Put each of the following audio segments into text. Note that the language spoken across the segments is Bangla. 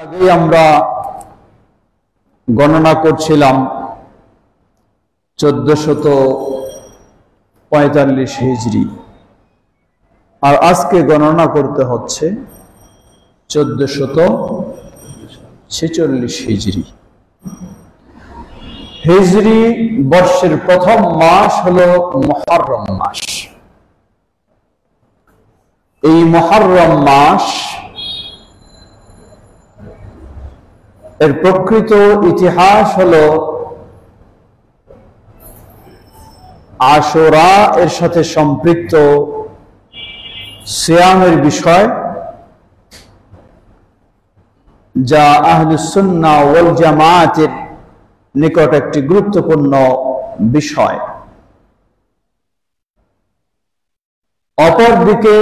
আগেই আমরা গণনা করছিলাম 1445 হিজরি, আর আজকে গণনা করতে হচ্ছে 1446 হিজরি। হিজরি বর্ষের প্রথম মাস হলো মুহররম মাস। এই মুহররম মাস এর প্রকৃত ইতিহাস হলো আশুরা এর সাথে সম্পৃক্ত সিয়ামের বিষয়, যা আহলুস সুন্নাহ ওয়াল জামাতের নিকট একটি গুরুত্বপূর্ণ বিষয়। অপরদিকে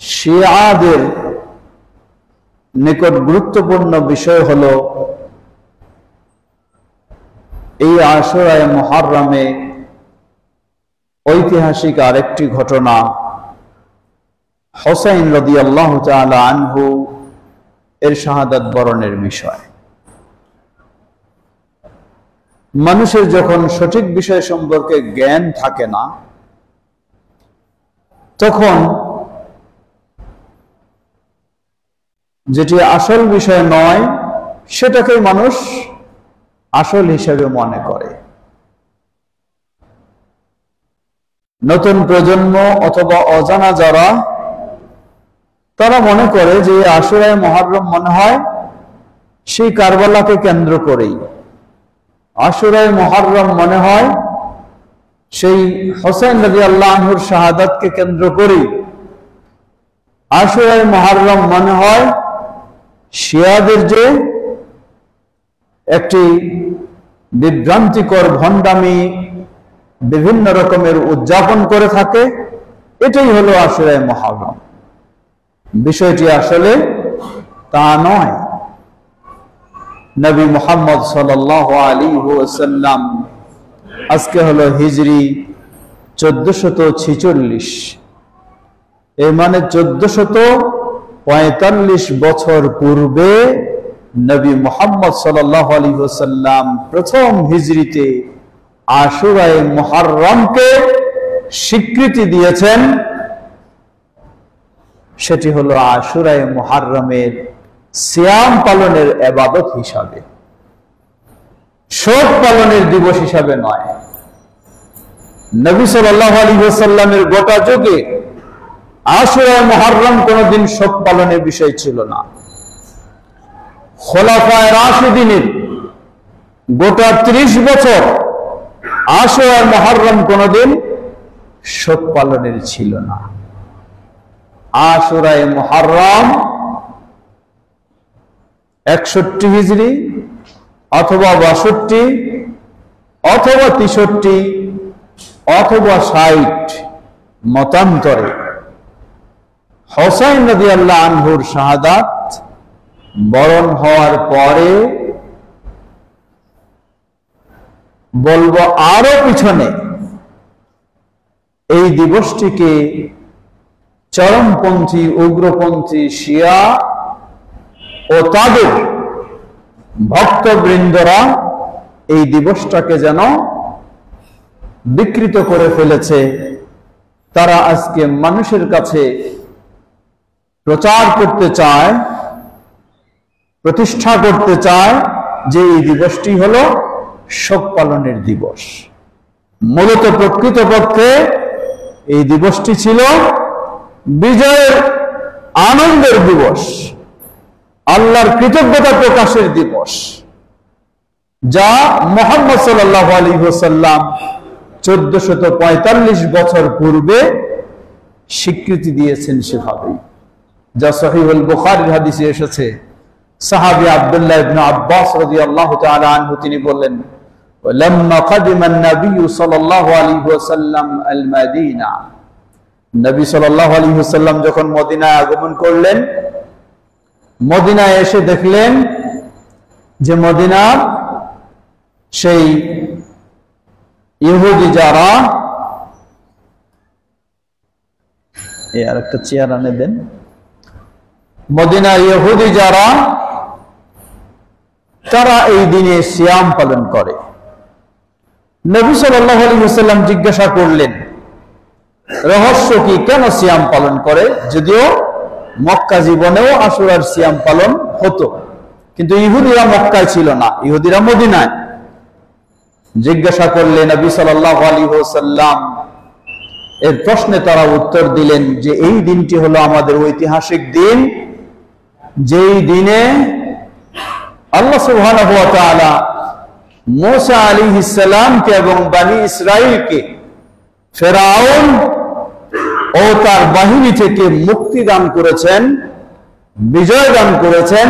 শিয়াদের নিকট গুরুত্বপূর্ণ বিষয় হলো এই আশুরায়ে মুহররমে ঐতিহাসিক আরেকটি ঘটনা, হুসাইন রাদিয়াল্লাহু তাআলা আনহু এর শাহাদাত বরণের বিষয়। মানুষের যখন সঠিক বিষয় সম্পর্কে জ্ঞান থাকে না, তখন যেটি আসল বিষয় নয় সেটাকে মানুষ আসল হিসেবে মনে করে। নতুন প্রজন্ম অথবা অজানা যারা, তারা মনে করে যে আশুরায়ে মুহররম মনে হয় সেই কারবালাকে কেন্দ্র করেই, আশুরায়ে মুহররম মনে হয় সেই হুসাইন রাদিয়াল্লাহু আনহুর শাহাদাতকে কেন্দ্র করেই, আশুরায়ে মুহররম মনে হয় শিয়াদের যে একটি বিভ্রান্তিকর ভণ্ডামি বিভিন্ন রকমের উদযাপন করে থাকে, এটাই হলো আশুরায়ে মুহররম। বিষয়টি আসলে তা নয়। নবী মুহাম্মদ সাল্লাল্লাহু আলাইহি ওয়াসাল্লাম, আজকে হলো হিজরি 1446, এর মানে 1445 বছর পূর্বে নবী মুহাম্মদ সাল্লাল্লাহু আলাইহি ওয়াসাল্লাম প্রথম হিজরিতে আশুরায়ে মুহররমকে স্বীকৃতি দিয়েছেন। সেটি হলো আশুরায়ে মুহররমের সিয়াম পালনের ইবাদত হিসাবে, শোক পালনের দিবস হিসাবে নয়। নবী সাল্লাল্লাহু আলাইহি ওয়াসাল্লামের গোটা যুগে আশুরায়ে মুহররম কোনদিন শোক পালনের বিষয় ছিল না। খোলাফায়ে রাশিদিনের গোটা 30 বছর আশুরায়ে মুহররম কোনদিন শোক পালনের ছিল না। আশুরায়ে মুহররম 61 হিজরি অথবা 62 অথবা 63 অথবা 60 মতান্তরে হুসাইন রাদিয়াল্লাহু আনহুর শাহাদাত বরণ হওয়ার পরে, বলবো আরো পিছনে, এই দিবসটিকে চরমপন্থী উগ্রপন্থী শিয়া ও তাদের ভক্তবৃন্দরা এই দিবসটাকে যেন বিকৃত করে ফেলেছে। তারা আজকে মানুষের কাছে প্রচার করতে চায়, প্রতিষ্ঠা করতে চায় যে এই দিবসটি হলো শোক পালনের দিবস। মূলত প্রকৃতপক্ষে এই দিবসটি ছিল বিজয়ের আনন্দের দিবস, আল্লাহর কৃতজ্ঞতা প্রকাশের দিবস, যা মুহাম্মদ সাল্লাল্লাহু আলাইহি ওয়াসাল্লাম 1445 বছর পূর্বে স্বীকৃতি দিয়েছেন সেভাবেই, যা সহিহুল বুখারীর হাদিসে এসেছে। সাহাবী আব্দুল্লাহ ইবনে আব্বাস রাদিয়াল্লাহু তাআলা আনহু তিনি বললেন, লাম্মা কাদিমা an-নবী সাল্লাল্লাহু আলাইহি ওয়াসাল্লাম আল-মাদিনা, নবী সাল্লাল্লাহু আলাইহি ওয়াসাল্লাম যখন মদিনায় আগমন করলেন, মদিনায় এসে দেখলেন যে মদিনার সেই ইহুদি যারা, এই আরেকটা চেয়ার আনে দেন, মদিনার ইহুদি যারা, তারা এই দিনে সিয়াম পালন করে। নবী সাল্লাল্লাহু আলাইহি ওয়াসাল্লাম জিজ্ঞাসা করলেন, রহস্য কি, কেন সিয়াম পালন করে? যদিও মক্কা জীবনেও আশুরার সিয়াম পালন হতো, কিন্তু ইহুদিরা মক্কায় ছিল না, ইহুদিরা মদিনায়। জিজ্ঞাসা করলেন নবী সাল্লাল্লাহু আলাইহি ওয়াসাল্লাম, এর প্রশ্নে তারা উত্তর দিলেন যে এই দিনটি হলো আমাদের ঐতিহাসিক দিন, যেই দিনে আল্লাহ সুবহানাহু ওয়া তাআলা মূসা আলাইহিস সালামকে এবং বনি ইসরাইলকে ফেরাউন ও তার বাহিনী থেকে মুক্তি দান করেছেন, বিজয় দান করেছেন।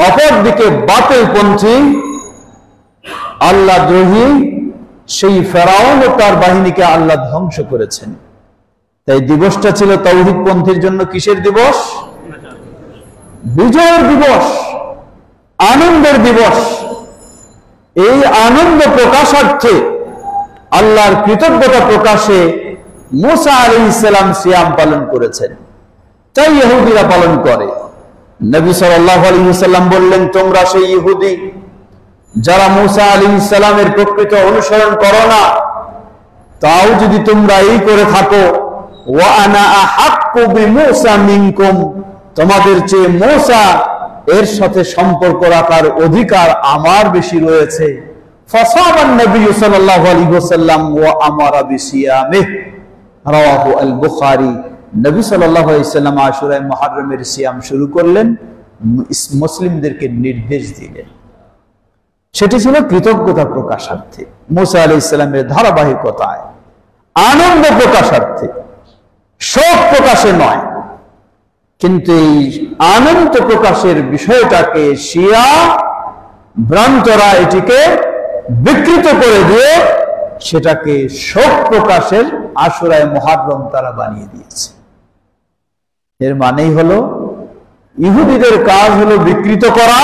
অপরদিকে বাতিলপন্থী আল্লাহদ্রোহী সেই ফেরাউন ও তার বাহিনীকে আল্লাহ ধ্বংস করেছেন। তাই দিবসটা ছিল তাওহীদপন্থীর জন্য কিসের দিবস? বিজয়ের দিবস, আনন্দের দিবস। এই আনন্দ প্রকাশার্থে, আল্লাহর কৃতজ্ঞতা প্রকাশে মূসা আলাইহিস সালাম সিয়াম পালন করেছেন, তাই ইহুদিরা পালন করে। নবী সাল্লাল্লাহু আলাইহি ওয়াসাল্লাম বললেন, তোমরা সেই ইহুদি যারা মূসা আলাইহিস সালামের প্রকৃত অনুসরণ করো না, তাও যদি তোমরা এই করে থাকো, ওয়া আনা আহাক্কু বিমূসা মিনকুম, তোমাদের চেয়ে মূসা এর সাথে সম্পর্ক রাখার অধিকার আমার বেশি রয়েছে। ফাসামান নবী সাল্লাল্লাহু আলাইহি ওয়াসাল্লাম ওয়া আমারা বিসিয়ামিহি, রাওয়াহু আল বুখারী। নবী সাল্লাল্লাহু আলাইহি ওয়াসাল্লাম আশুরা মুহররমের সিয়াম শুরু করলেন, মুসলিমদেরকে নির্দেশ দিলেন। সেটি ছিল কৃতজ্ঞতা প্রকাশার্থে, মূসা আলাইহিস সালামের ধারাবাহিকতায়, আনন্দ প্রকাশার্থে, শোক প্রকাশে নয়। কিন্তু এই আনন্দ প্রকাশের বিষয়টাকে শিয়া ভ্রান্তরা এটিকে বিকৃত করে দিয়ে সেটাকে শোক প্রকাশের আশুরায়ে মুহররম তারা বানিয়ে দিয়েছে। এর মানেই হলো ইহুদিদের কাজ হলো বিকৃত করা।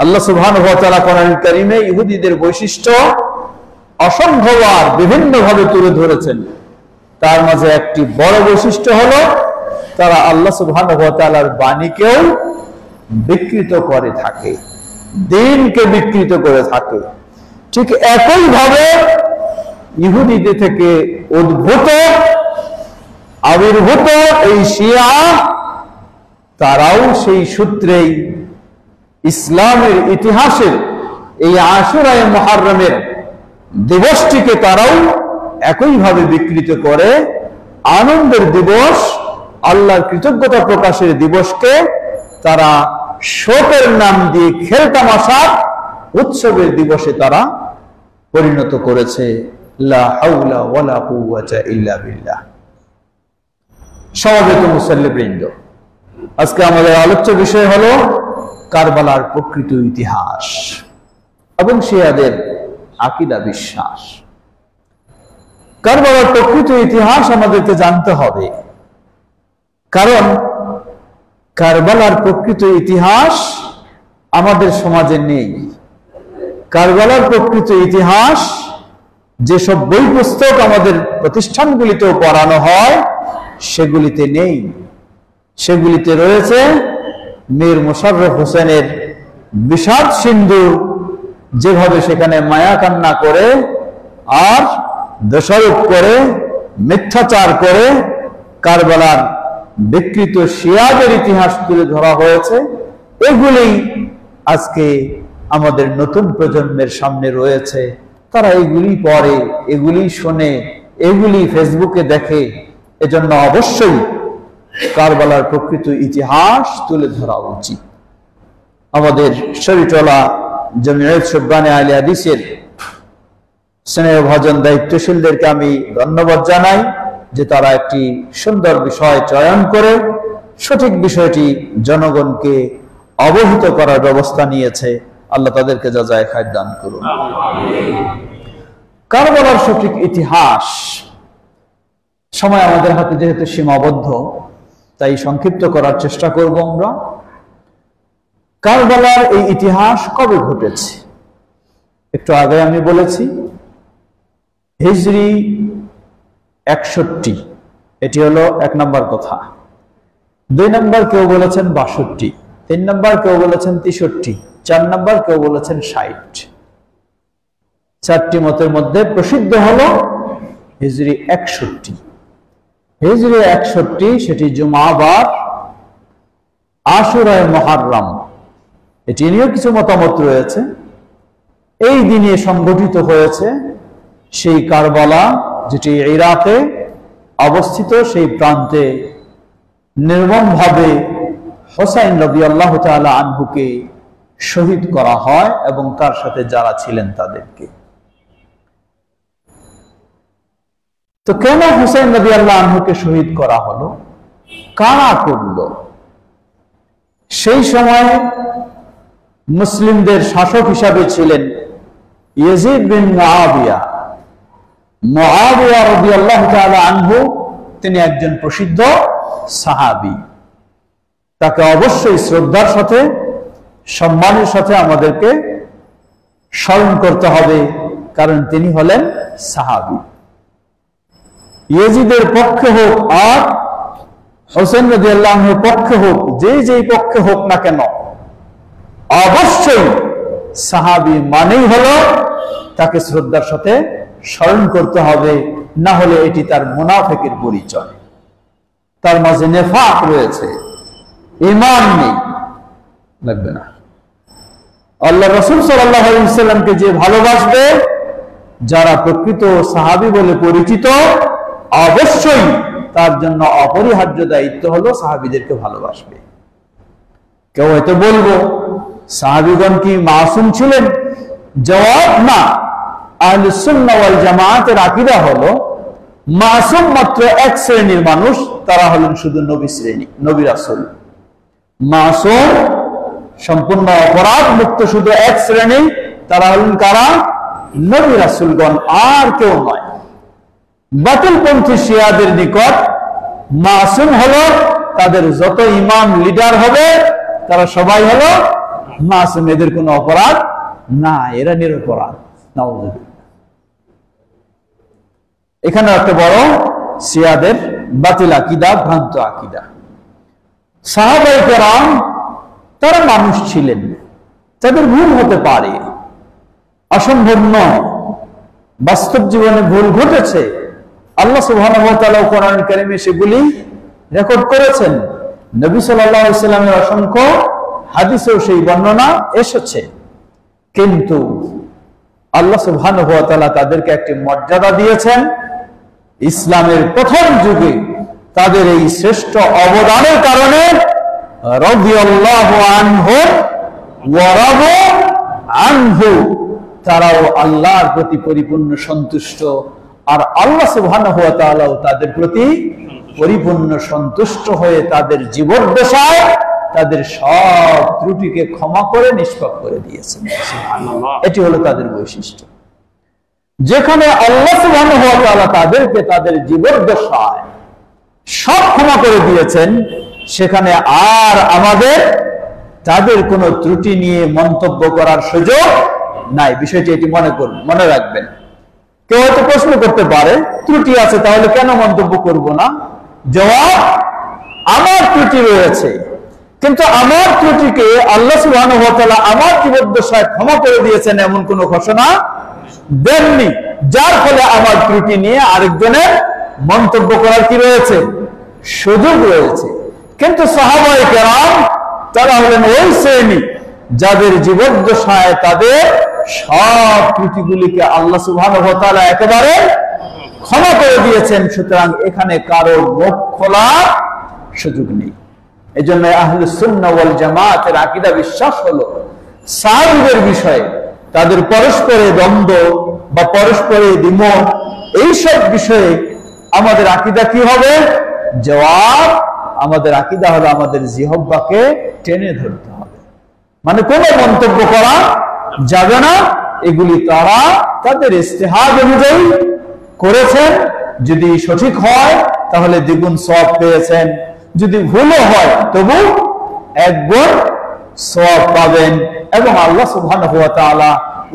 আল্লাহ সুবহানাহু ওয়া তাআলা কোরআনুল কারীমে ইহুদিদের বৈশিষ্ট্য অসংখ্যবার বিভিন্নভাবে তুলে ধরেছেন। তার মাঝে একটি বড় বৈশিষ্ট্য হলো তারা আল্লাহ সুবহানাহু ওয়া তাআলার বাণীকেও বিকৃত করে থাকে, দ্বীনকে বিকৃত করে থাকে। ঠিক একই ভাবে ইহুদিদের থেকে উদ্ভূত আবির্ভূত এই শিয়া, তারাও সেই সূত্রেই ইসলামের ইতিহাসের এই আশুরায়ে মুহররমের দিবসটিকে তারাও একইভাবে বিকৃত করে। আনন্দের দিবস, আল্লাহর কৃতজ্ঞতা প্রকাশের দিবসকে তারা শোকের নাম দিয়ে খেলতামাশার উৎসবের দিবসে তারা পরিণত করেছে। লা হাওলা ওয়ালা কুওয়াতা ইল্লা বিল্লাহ। সমবেত মুসল্লিবৃন্দ, আজকে আমাদের আলোচ্য বিষয় হলো কারবালার প্রকৃত ইতিহাস এবং শিয়াদের আকীদা বিশ্বাস। কারবালার প্রকৃত ইতিহাস আমাদেরকে জানতে হবে, কারণ কারবালার প্রকৃত ইতিহাস আমাদের সমাজে নেই। কারবালার প্রকৃত ইতিহাস যেসব বই পুস্তক আমাদের প্রতিষ্ঠানগুলিতেও পড়ানো হয় সেগুলিতে নেই। সেগুলিতে রয়েছে মীর মোশাররফ হোসেনের বিষাদ সিন্ধু, যেভাবে সেখানে মায়া কান্না করে আর দোষারোপ করে মিথ্যাচার করে কারবালার বিকৃত শিয়াদের ইতিহাস তুলে ধরা হয়েছে। এগুলি আজকে আমাদের নতুন প্রজন্মের সামনে রয়েছে। তারা এগুলি পড়ে, এগুলি শোনে, এগুলি ফেসবুকে দেখে। এজন্য অবশ্যই কারবালার প্রকৃত ইতিহাস তুলে ধরা উচিত। আমাদের শরীফতলা জমিয়ত শুববানে আহলে হাদিসের স্নেহভাজন দায়িত্বশীলদেরকে আমি ধন্যবাদ জানাই যে তারা একটি সুন্দর বিষয় চয়ন করে সঠিক বিষয়টি জনগণকে অবহিত করার ব্যবস্থা নিয়েছে। আল্লাহ তাদেরকে জাযায়ে খায়র দান করুন। কারবালার সঠিক ইতিহাস, সময় আমাদের হাতে যেহেতু সীমাবদ্ধ, তাই সংক্ষিপ্ত করার চেষ্টা করব আমরা। কারবালার এই ইতিহাস কবে ঘটেছে? একটু আগে আমি বলেছি হিজরি 61, এটি হলো 1 নম্বর কথা। 2 নম্বর কেউ বলেছেন 62, 3 নম্বর কেউ বলেছেন 63, 4 নম্বর কেউ বলেছেন 60। 4টি মতের মধ্যে প্রসিদ্ধ হলো হিজরি 61। হিজরি 61 সেটি জুমাবার আশুরায়ে মুহররম, এটি নিয়েও কিছু মতামত রয়েছে। এই দিনে সংগঠিত হয়েছে সেই কারবালা যেটি ইরাকে অবস্থিত, সেই প্রান্তে নির্মমভাবে হোসাইন রাদিয়াল্লাহু তাআলা আনহুকে শহীদ করা হয় এবং তার সাথে যারা ছিলেন তাদেরকে। তো কেন হোসেন রাদিয়াল্লাহু আনহুকে শহীদ করা হলো, কারা করলো? সেই সময় মুসলিমদের শাসক হিসাবে ছিলেন ইয়াজিদ বিন মুআবিয়া। মুআবিয়া রাদিয়াল্লাহু তাআলা আনহু তিনি একজন প্রসিদ্ধ সাহাবী। তাকে অবশ্যই শ্রদ্ধার সাথে, সম্মানের সাথে আমাদেরকে স্মরণ করতে হবে, কারণ তিনি হলেন সাহাবী। ইয়াজিদের পক্ষে হোক আর হোসেন রাদিয়াল্লাহু আনহুর পক্ষে হোক, যেই পক্ষে হোক না কেন, অবশ্যই সাহাবী মানেই হলো তাকে শ্রদ্ধার সাথে স্মরণ করতে হবে, না হলে এটি তার মুনাফিকের পরিচয়। তার মাঝে নেফাক রয়েছে, ঈমান নেই, লাগবে না। আল্লাহ রাসূল সাল্লাল্লাহু আলাইহি ওয়াসাল্লামকে যে ভালোবাসবে, যারা প্রকৃত সাহাবী বলে পরিচিত, অবশ্যই তার জন্য অপরিহার্য দায়িত্ব হলো সাহাবীদেরকে ভালোবাসবে। কেউ হয়তো বলবো সাহাবীগণ কি মাসুম ছিলেন? জবাব না। আহলুস সুন্নাহ ওয়াল জামাআতের আকীদা হলো মাসুম মাত্র এক শ্রেণীর মানুষ, তারা হলেন শুধু নবী শ্রেণী, নবী রাসূল। মাসুম সম্পূর্ণ অপরাধ মুক্ত শুধু এক শ্রেণী, তারা হলেন কারা? নবী রাসূলগণ, আর কেউ নয়। বাতিলপন্থী শিয়াদের নিকট মাসুম হলো তাদের যত ইমাম লিডার হবে তারা সবাই হলো মাসুম, এদের কোনো অপরাধ না, এরা নিরপরাধ। নাউযুবিল্লাহ। এখানে একটা বড় শিয়াদের বাতিল আকীদা, ভ্রান্ত আকীদা। সাহাবায়ে কেরাম তারা মানুষ ছিলেন, তাদের ভুল হতে পারে, অসম্ভব নয়। বাস্তব জীবনে ভুল ঘটেছে, আল্লাহ সুবহানাহু ওয়া তাআলা কোরআন কারীমে সেগুলি রেকর্ড করেছেন। নবী সাল্লাল্লাহু আলাইহি ওয়াসাল্লামের অসংখ্য হাদিসেও সেই বর্ণনা এসেছে। কিন্তু আল্লাহ সুবহানাহু ওয়া তাআলা তাদেরকে একটি মর্যাদা দিয়েছেন। ইসলামের প্রথম যুগে তাদের এই শ্রেষ্ঠ অবদানের কারণে রাদিয়াল্লাহু আনহু ওয়া রাদু আনহু, তারাও আল্লাহর প্রতি পরিপূর্ণ সন্তুষ্ট, আর আল্লাহ সুবহানাহু ওয়া তাআলাও তাদের প্রতি পরিপূর্ণ সন্তুষ্ট হয়ে তাদের জীবদ্দশায় তাদের সব ত্রুটিকে ক্ষমা করে নিষ্পাপ করে দিয়েছেন। সুবহানাল্লাহ। এটি হলো তাদের বৈশিষ্ট্য। যেখানে আল্লাহ সুবহানাহু ওয়া তাআলা তাদেরকে তাদের জীবদ্দশায় সব ক্ষমা করে দিয়েছেন, সেখানে আর আমাদের তাদের কোনো ত্রুটি নিয়ে মন্তব্য করার সুযোগ নাই। বিষয়টি এটি মনে রাখবেন। কেউ হয়তো প্রশ্ন করতে পারে, ত্রুটি আছে তাহলে কেন মন্তব্য করব না? জবাব, আমার ত্রুটি রয়েছে, কিন্তু আমার ত্রুটিকে আল্লাহ সুবহানাহু ওয়া তাআলা আমার জীবদ্দশায় ক্ষমা করে দিয়েছেন এমন কোন ঘোষণা দেননি, যার ফলে আমার ত্রুটি নিয়ে আরেকজনের মন্তব্য করার কি রয়েছে? সুযোগ রয়েছে। কিন্তু সাহাবায়ে কেরাম তারা হলেন ওই শ্রেণী যাদের জীবদ্দশায় তাদের সব ত্রুটিগুলিকে আল্লাহ সুবহানাহু ওয়া তাআলা একেবারে ক্ষমা করে দিয়েছেন। সুতরাং এখানে কারো মুখ খোলার সুযোগ নেই। এজন্য আহলুস সুন্নাহ ওয়াল জামাআতের আকীদা বিশ্বাস হলো সাহাবীদের বিষয়ে তাদের পরস্পরে দ্বন্দ্ব বা পরস্পরে দ্বিমত, এইসব বিষয়ে আমাদের আকীদা কি হবে? জবাব, আমাদের আকীদা হলো আমাদের জিহ্বাকে টেনে ধরতে হবে, মানে কোনো মন্তব্য করা যাবে না। এগুলি তারা তাদের ইজতিহাদ অনুযায়ী করেছেন, যদি সঠিক হয় তাহলে দ্বিগুণ সওয়াব পেয়েছেন, যদি ভুলও হয় তবু এক গুণ সওয়াব পাবেন। এবং আল্লাহ সুবহানাহু ওয়া তাআলা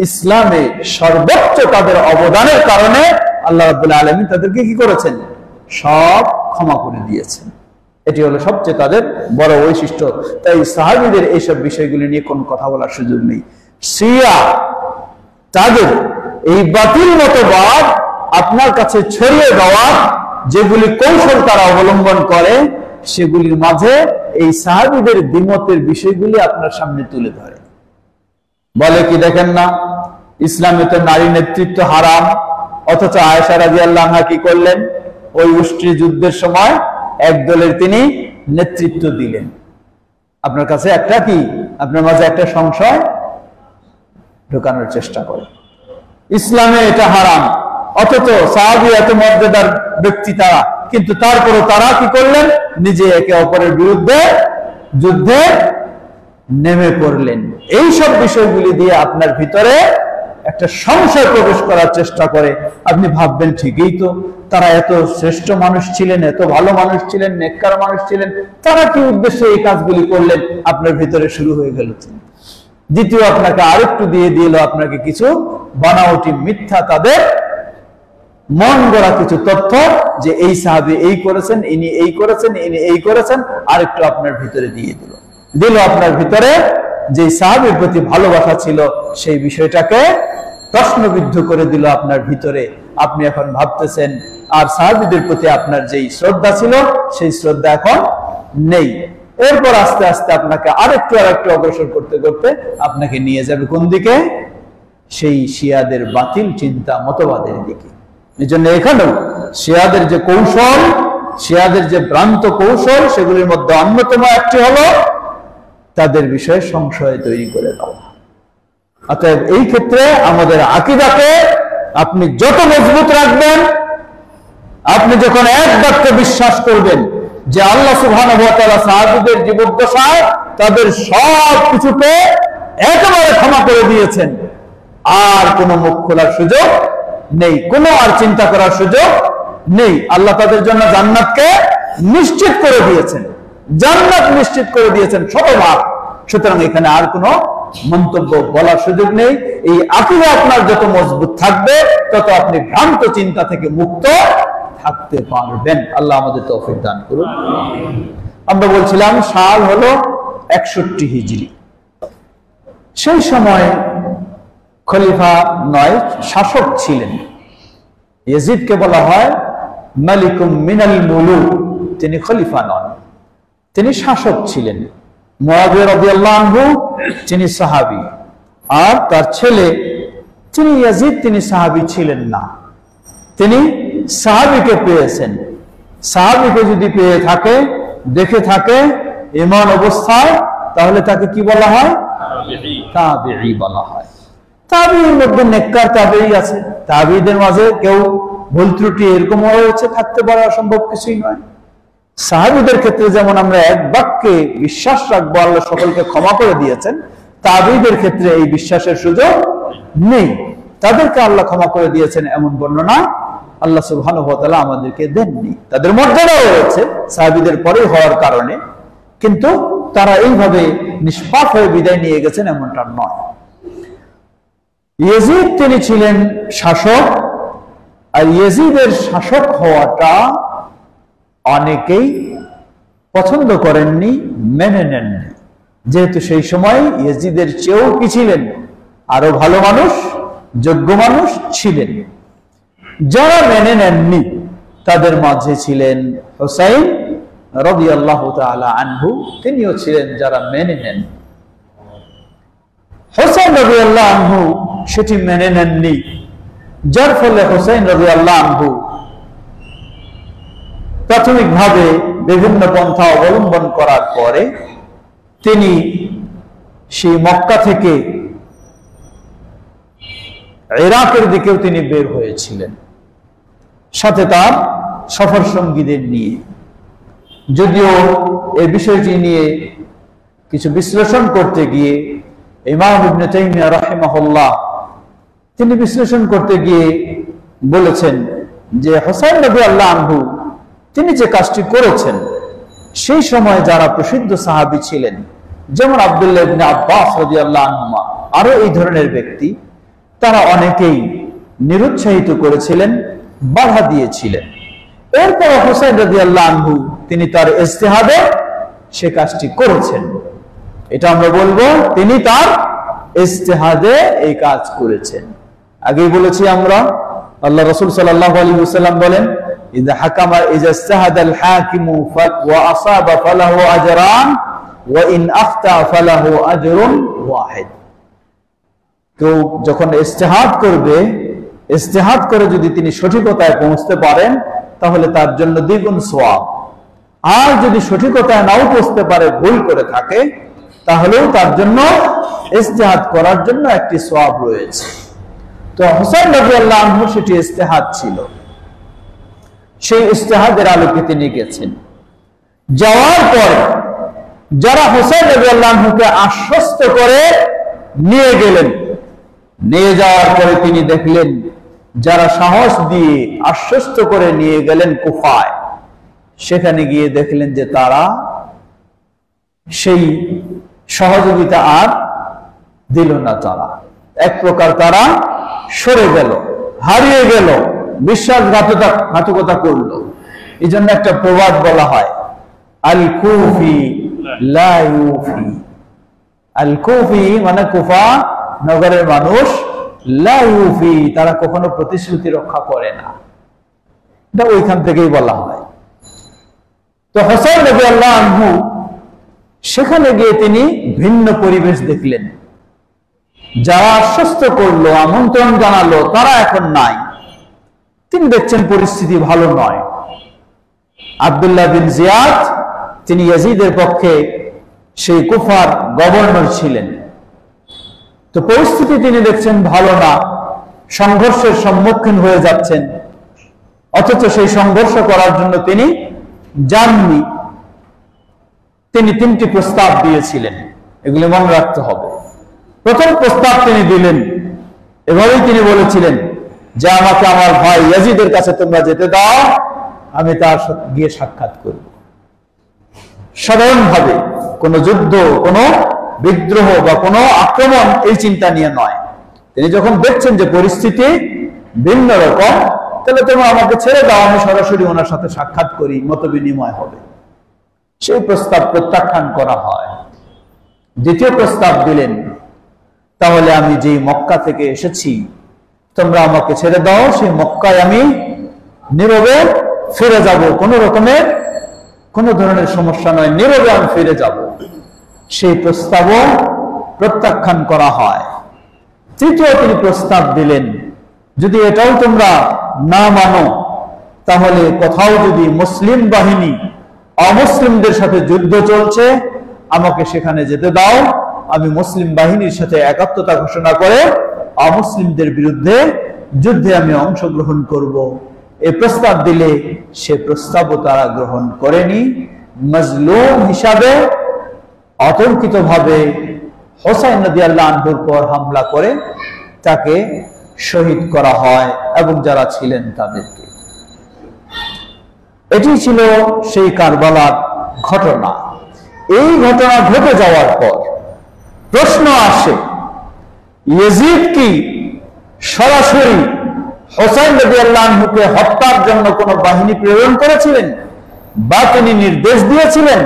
ইসলামে সর্বোচ্চ তাদের অবদানের কারণে আল্লাহ রাব্বুল আলামিন তাদেরকে কি করেছেন? সব ক্ষমা করে দিয়েছেন। এটি হলো সবচেয়ে তাদের বড় বৈশিষ্ট্য। তাই সাহাবীদের এইসব বিষয়গুলি নিয়ে কোনো কথা বলার সুযোগ নেই। শিয়া তাদের এই বাতিল মতবাদ আপনার কাছে ছড়িয়ে দেওয়ার যেগুলি কৌশল তারা অবলম্বন করে, সেগুলির মাঝে এই সাহাবীদের দ্বিমতের বিষয়গুলি আপনার সামনে তুলে ধরে। বলে কি, দেখেন না, ইসলামে তো নারী নেতৃত্ব হারাম, অথচ আয়েশা রাদিয়াল্লাহু আনহা কি করলেন? ওই উষ্ট্রি যুদ্ধের সময় এক দলের তিনি নেতৃত্ব দিলেন। আপনার কাছে একটা কি, আপনার মাঝে একটা সংশয় ঢোকানোর চেষ্টা করে। ইসলামে এটা হারাম, অথচ সাহাবী এত মর্যাদার ব্যক্তি তারা, কিন্তু তারপরও তারা কি করলেন? নিজে একে অপরের বিরুদ্ধে যুদ্ধে নেমে পড়লেন। এই সব বিষয়গুলি দিয়ে আপনার ভিতরে একটা সংশয় প্রবেশ করার চেষ্টা করে। আপনি ভাববেন, ঠিকই তো, তারা এত শ্রেষ্ঠ মানুষ ছিলেন, এত ভালো মানুষ ছিলেন, নেককার মানুষ ছিলেন, তারা কি উদ্দেশ্যে এই কাজগুলি করলেন? আপনার ভিতরে শুরু হয়ে গেল। দ্বিতীয় আপনাকে আরেকটু দিয়ে দিল, আপনাকে কিছু বানাওটি মিথ্যা, তাদের মন গড়া কিছু তথ্য, যে এই সাহাবী এই করেছেন, ইনি এই করেছেন, ইনি এই করেছেন, আরেকটু আপনার ভিতরে দিয়ে দিল আপনার ভিতরে যে সাহাবীর প্রতি ভালোবাসা ছিল, সেই বিষয়টাকে প্রশ্নবিদ্ধ করে দিল আপনার ভিতরে। আপনি এখন ভাবতেছেন, আর সাহাবীদের প্রতি আপনার যেই শ্রদ্ধা ছিল, সেই শ্রদ্ধা এখন নেই। এরপর আস্তে আস্তে আপনাকে আরেকটু অগ্রসর করতে করতে আপনাকে নিয়ে যাবে কোন দিকে? সেই শিয়াদের বাতিল চিন্তা মতবাদের দিকে। এই জন্য এখানেও শিয়াদের যে কৌশল, শিয়াদের যে ভ্রান্ত কৌশল, সেগুলির মধ্যে অন্যতম একটি হলো তাদের বিষয়ে সংশয় তৈরি করে দেওয়া। অতএব এই ক্ষেত্রে আমাদের আকীদাকে আপনি যত মজবুত রাখবেন, আপনি যখন এক বাক্যে বিশ্বাস করবেন যে আল্লাহ সুবহানাহু ওয়া তাআলা সাহাবীদের জীবদ্দশায় তাদের সব কিছুকে একেবারে ক্ষমা করে দিয়েছেন, আর কোনো মুখ খোলার সুযোগ নেই, কোনো আর চিন্তা করার সুযোগ নেই। আল্লাহ তাদের জন্য জান্নাতকে নিশ্চিত করে দিয়েছেন, জান্নাত নিশ্চিত করে দিয়েছেন শতভাগ। সুতরাং এখানে আর কোনো মন্তব্য বলার সুযোগ নেই। এই আকীদা আপনার যত মজবুত থাকবে, তত আপনি ভ্রান্ত চিন্তা থেকে মুক্ত থাকতে পারবেন। আল্লাহ আমাদের তৌফিক দান করুন। আমরা বলছিলাম সাল হলো 61 হিজরি। সেই সময় খলিফা নয়, শাসক ছিলেন। ইয়াজিদকে বলা হয় মালিকুম মিনাল মুলুক। তিনি খলিফা নন, তিনি শাসক ছিলেন। মুআবিয়া রাদিয়াল্লাহু আনহু তিনি সাহাবী, আর তার ছেলে তিনি ইয়াজিদ, তিনি সাহাবী ছিলেন না। তিনি সাহাবীকে পেয়েছেন। সাহাবীকে যদি পেয়ে থাকে, দেখে থাকে ঈমান অবস্থায়, তাহলে তাকে কি বলা হয়? তাবিঈ বলা হয়। তাবিঈর মধ্যে নেককার তাবিঈ আছে, তাবিঈদের মাঝে কেউ ভুল ত্রুটি এরকম হয়েছে, থাকতে পারা অসম্ভব কিছুই নয়। সাহাবীদের ক্ষেত্রে যেমন আমরা এক বাক্যে বিশ্বাস রাখবো আল্লাহ সকলকে ক্ষমা করে দিয়েছেন, তাবিঈদের ক্ষেত্রে এই বিশ্বাসের সুযোগ নেই। তাদেরকে আল্লাহ ক্ষমা করে দিয়েছেন এমন বর্ণনা আল্লাহ সুবহানাহু ওয়া তাআলা আমাদেরকে দেননি। তাদের মর্যাদাও রয়েছে সাহাবীদের পরে হওয়ার কারণে, কিন্তু তারা এইভাবে নিষ্পাপ হয়ে বিদায় নিয়ে গেছেন এমনটা নয়। ইয়াজিদ তিনি ছিলেন শাসক, আর ইয়াজিদের শাসক হওয়াটা অনেকেই পছন্দ করেননি, মেনে নেননি। যেহেতু সেই সময় ইয়াজিদের চেয়েও কি ছিলেন? আরো ভালো মানুষ, যোগ্য মানুষ ছিলেন। যারা মেনে নেননি তাদের মাঝে ছিলেন হুসাইন রাদিয়াল্লাহু তাআলা আনহু, তিনিও ছিলেন যারা মেনে নেন। হুসাইন রাদিয়াল্লাহু আনহু সেটি মেনে নেননি, যার ফলে হুসাইন রাদিয়াল্লাহু আনহু প্রাথমিকভাবে বিভিন্ন পন্থা অবলম্বন করার পরে তিনি সেই মক্কা থেকে ইরাকের দিকেও তিনি বের হয়েছিলেন, সাথে তার সফর সঙ্গীদের নিয়ে। যদিও এই বিষয়টি নিয়ে কিছু বিশ্লেষণ করতে গিয়ে ইমাম ইবনে তাইমিয়া রাহিমাহুল্লাহ তিনি বিশ্লেষণ করতে গিয়ে বলেছেন যে হুসাইন রাদিয়াল্লাহু আনহু তিনি যে কাজটি করেছেন, সেই সময় যারা প্রসিদ্ধ সাহাবী ছিলেন, যেমন আব্দুল্লাহ ইবনে আব্বাস রাদিয়াল্লাহু আনহুমা, আরো এই ধরনের ব্যক্তি, তারা অনেকেই নিরুৎসাহিত করেছিলেন, বাধা দিয়েছিলেন। এরপর হুসাইন রাদিয়াল্লাহু আনহু তিনি তার ইজতিহাদে সে কাজটি করেছেন। এটা আমরা বলবো তিনি তার ইজতিহাদে এই কাজ করেছেন। আগেই বলেছি আমরা, আল্লাহ রাসূল সাল্লাল্লাহু আলাইহি ওয়াসাল্লাম বলেন, ইযা হাকামা ইযা ইজতাহাদাল হাকিমু ওয়া আসাবা ফালাহু আজরান ওয়া ইন আখতা ফালাহু আজরুন ওয়াহিদ। কেউ যখন ইজতিহাদ করবে, ইজতিহাদ করে যদি তিনি সঠিকতায় পৌঁছতে পারেন তাহলে তার জন্য দ্বিগুণ সওয়াব, আর যদি সঠিকতায় নাও পৌঁছতে পারে, ভুল করে থাকে, তাহলেও তার জন্য ইজতিহাদ করার জন্য একটি সওয়াব রয়েছে। তো হুসাইন রাদিয়াল্লাহু আনহু সেটি ইজতিহাদ ছিল, সেই ইজতিহাদের আলোকে তিনি গেছেন। যাওয়ার পর যারা হুসাইন রাদিয়াল্লাহু আনহুকে আশ্বস্ত করে নিয়ে গেলেন, নিয়ে যাওয়ার পরে তিনি দেখলেন যারা সাহস দিয়ে আশ্বস্ত করে নিয়ে গেলেন কুফায়, সেখানে গিয়ে দেখলেন যে তারা সেই সহযোগিতা আর দিল না। তারা এক প্রকার তারা সরে গেল, হারিয়ে গেল, বিশ্বাসঘাতকতা করলো। এই জন্য একটা প্রবাদ বলা হয়, আল কুফি লা ইউফি। আল কুফি মানে কুফা নগরের মানুষ, লা ইউফি তারা কখনো প্রতিশ্রুতি রক্ষা করে না। এটা ওইখান থেকেই বলা হয়। তো হুসাইন রাদিয়াল্লাহু আনহু সেখানে গিয়ে তিনি ভিন্ন পরিবেশ দেখলেন। যারা আশ্বস্ত করলো, আমন্ত্রণ জানালো, তারা এখন নাই। তিনি দেখছেন পরিস্থিতি ভালো নয়। আব্দুল্লাহ বিন জিয়াদ তিনি ইয়াজিদের পক্ষে সেই কুফার গভর্নর ছিলেন। তো পরিস্থিতি তিনি দেখছেন ভালো না, সংঘর্ষের সম্মুখীন হয়ে যাচ্ছেন, অথচ সেই সংঘর্ষ করার জন্য তিনি যাননি। তিনি তিনটি প্রস্তাব দিয়েছিলেন, এগুলি মনে রাখতে হবে। প্রথম প্রস্তাব তিনি দিলেন, এভাবেই তিনি বলেছিলেন যে আমাকে আমার ভাই ইয়াজিদের কাছে তোমরা যেতে দাও, আমি তার সাথে গিয়ে সাক্ষাৎ করব। সাধারণভাবে কোনো যুদ্ধ, কোনো বিদ্রোহ বা কোনো আক্রমণ এই চিন্তা নিয়ে নয়। তিনি যখন দেখছেন যে পরিস্থিতি ভিন্ন রকম, তাহলে তোমরা আমাকে ছেড়ে দাও, আমি সরাসরি ওনার সাথে সাক্ষাৎ করি, মত বিনিময় হবে। সেই প্রস্তাব প্রত্যাখ্যান করা হয়। দ্বিতীয় প্রস্তাব দিলেন, তাহলে আমি যেই মক্কা থেকে এসেছি তোমরা আমাকে ছেড়ে দাও, সেই মক্কায় আমি নীরবে ফিরে যাব, কোনো ধরনের সমস্যা নয়, নীরবে আমি ফিরে যাব। সেই প্রস্তাবও প্রত্যাখ্যান করা হয়। তৃতীয় তিনি প্রস্তাব দিলেন, যদি এটাও তোমরা না মানো, তাহলে কোথাও যদি মুসলিম বাহিনী অমুসলিমদের সাথে যুদ্ধ চলছে, আমাকে সেখানে যেতে দাও, আমি মুসলিম বাহিনীর সাথে একাত্মতা ঘোষণা করে অমুসলিমদের বিরুদ্ধে যুদ্ধে আমি অংশগ্রহণ করব। এই প্রস্তাব দিলে সে প্রস্তাবও তারা গ্রহণ করেনি। মজলুম হিসাবে অতর্কিতভাবে হুসাইন রাদিয়াল্লাহু আনহুর পর হামলা করে তাকে শহীদ করা হয় এবং যারা ছিলেন তাদেরকে। এটি ছিল সেই কারবালার ঘটনা। এই ঘটনা ঘটে যাওয়ার পর প্রশ্ন আসে, ইয়াজিদ কি সরাসরি হুসাইন রাদিয়াল্লাহু আনহুকে হত্যার জন্য কোনো বাহিনী প্রেরণ করেছিলেন বা তিনি নির্দেশ দিয়েছিলেন?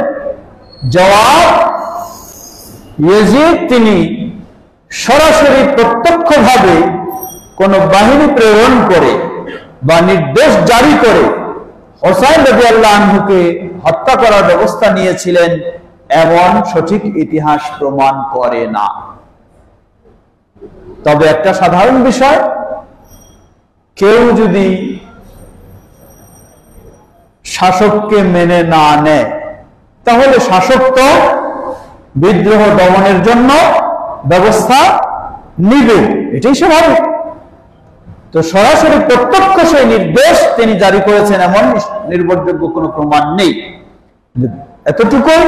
জবাব, ইয়াজিদ তিনি সরাসরি প্রত্যক্ষভাবে কোনো বাহিনী প্রেরণ করে বা নির্দেশ জারি করে হুসাইন রাদিয়াল্লাহু আনহুকে হত্যা করার ব্যবস্থা নিয়েছিলেন এমন সঠিক ইতিহাস প্রমাণ করে না। তবে একটা সাধারণ বিষয়, কেউ যদি শাসককে মেনে না নেয়, তাহলে শাসক তো বিদ্রোহ দমনের জন্য ব্যবস্থা নিবে, এটাই স্বাভাবিক। তো সরাসরি প্রত্যক্ষ সেই নির্দেশ তিনি জারি করেছেন এমন নির্ভরযোগ্য কোনো প্রমাণ নেই। এতটুকুই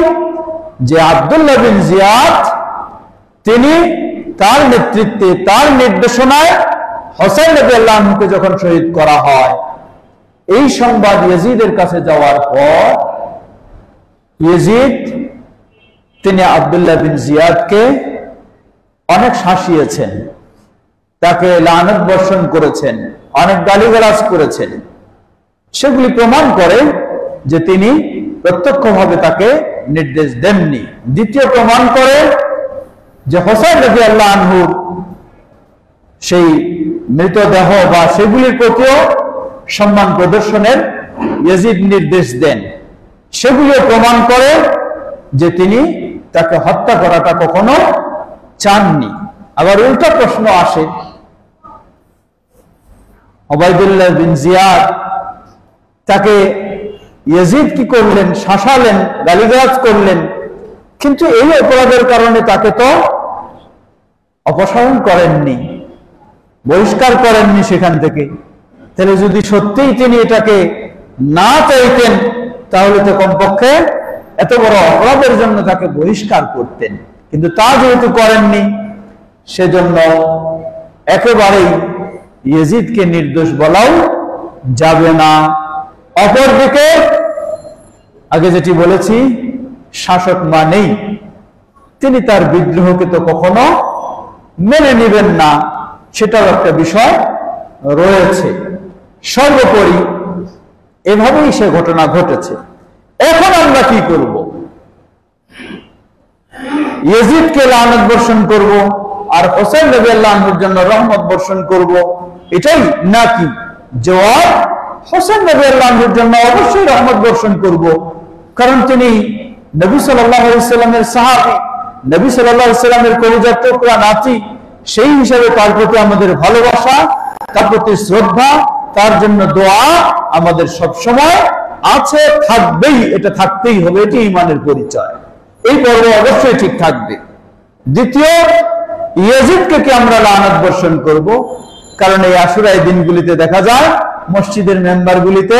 যে আব্দুল্লাহ বিন জিয়াদ তিনি তার নেতৃত্বে, তার নির্দেশনায় হুসাইন রাদিয়াল্লাহু আনহুকে যখন শহীদ করা হয়, এই সংবাদ ইয়াজিদের কাছে যাওয়ার পর ইয়াজিদ তিনি আব্দুল্লাহ বিন জিয়াদকে অনেক শাসিয়েছেন, তাকে লানত বর্ষণ করেছেন, অনেক গালিগালাজ করেছেন। সেগুলি প্রমাণ করে যে তিনি প্রত্যক্ষভাবে তাকে নির্দেশ দেননি। দ্বিতীয় প্রমাণ করে যে হোসাইন রাদিয়াল্লাহু আনহুর সেই মৃতদেহ বা সেগুলির প্রতিও সম্মান প্রদর্শনের ইয়াজিদ নির্দেশ দেন। সেগুলিও প্রমাণ করে যে তিনি তাকে হত্যা করাটা কখনো চাননি। আবার উল্টা প্রশ্ন আসে, উবাইদুল্লাহ বিন জিয়াদ তাকে ইয়াজিদ কি করলেন? শাসালেন, গালিগালাজ করলেন, কিন্তু এই অপরাধের কারণে তাকে তো অপসারণ করেননি, বহিষ্কার করেননি সেখান থেকে। তাহলে যদি সত্যিই তিনি এটাকে না চাইতেন তাহলে তো কমপক্ষে এত বড় অপরাধের জন্য তাকে বহিষ্কার করতেন, কিন্তু তা যেহেতু করেননি সেজন্য একেবারেই ইয়াজিদকে নির্দোষ বলাও যাবে না। অপরদিকে আগে যেটি বলেছি, শাসক মানেই তিনি তার বিদ্রোহকে তো কখনো মেনে নেবেন না, সেটাও একটা বিষয় রয়েছে। সর্বোপরি এভাবেই সে ঘটনা ঘটেছে। এখন আমরা কি করব? ইয়াজিদকে লানত বর্ষণ করব আর হোসেন রাদিয়াল্লাহু আনহুর জন্য রহমত বর্ষণ করব, এটাই নাকি? জবাব, হোসেন রাদিয়াল্লাহু আনহুর জন্য অবশ্যই রহমত বর্ষণ করব, কারণ তিনি নবী সাল্লাল্লাহু আলাইহি ওয়াসাল্লামের সাহাবী, নবী সাল্লাল্লাহু আলাইহি ওয়াসাল্লামের কলিজার টুকরা নাতি। সেই হিসাবে তার প্রতি আমাদের ভালোবাসা, তার প্রতি শ্রদ্ধা, তার জন্য দোয়া আমাদের সব সময় আছে, থাকবেই, এটা থাকতেই হবে, এটি ঈমানের পরিচয়। এই পর্ব অবশ্যই ঠিক থাকবে। দ্বিতীয়, ইয়াজিদকে কি আমরা লানত বর্ষণ করব? কারণ এই আশুরার দিনগুলিতে দেখা যায় মসজিদের মেম্বারগুলিতে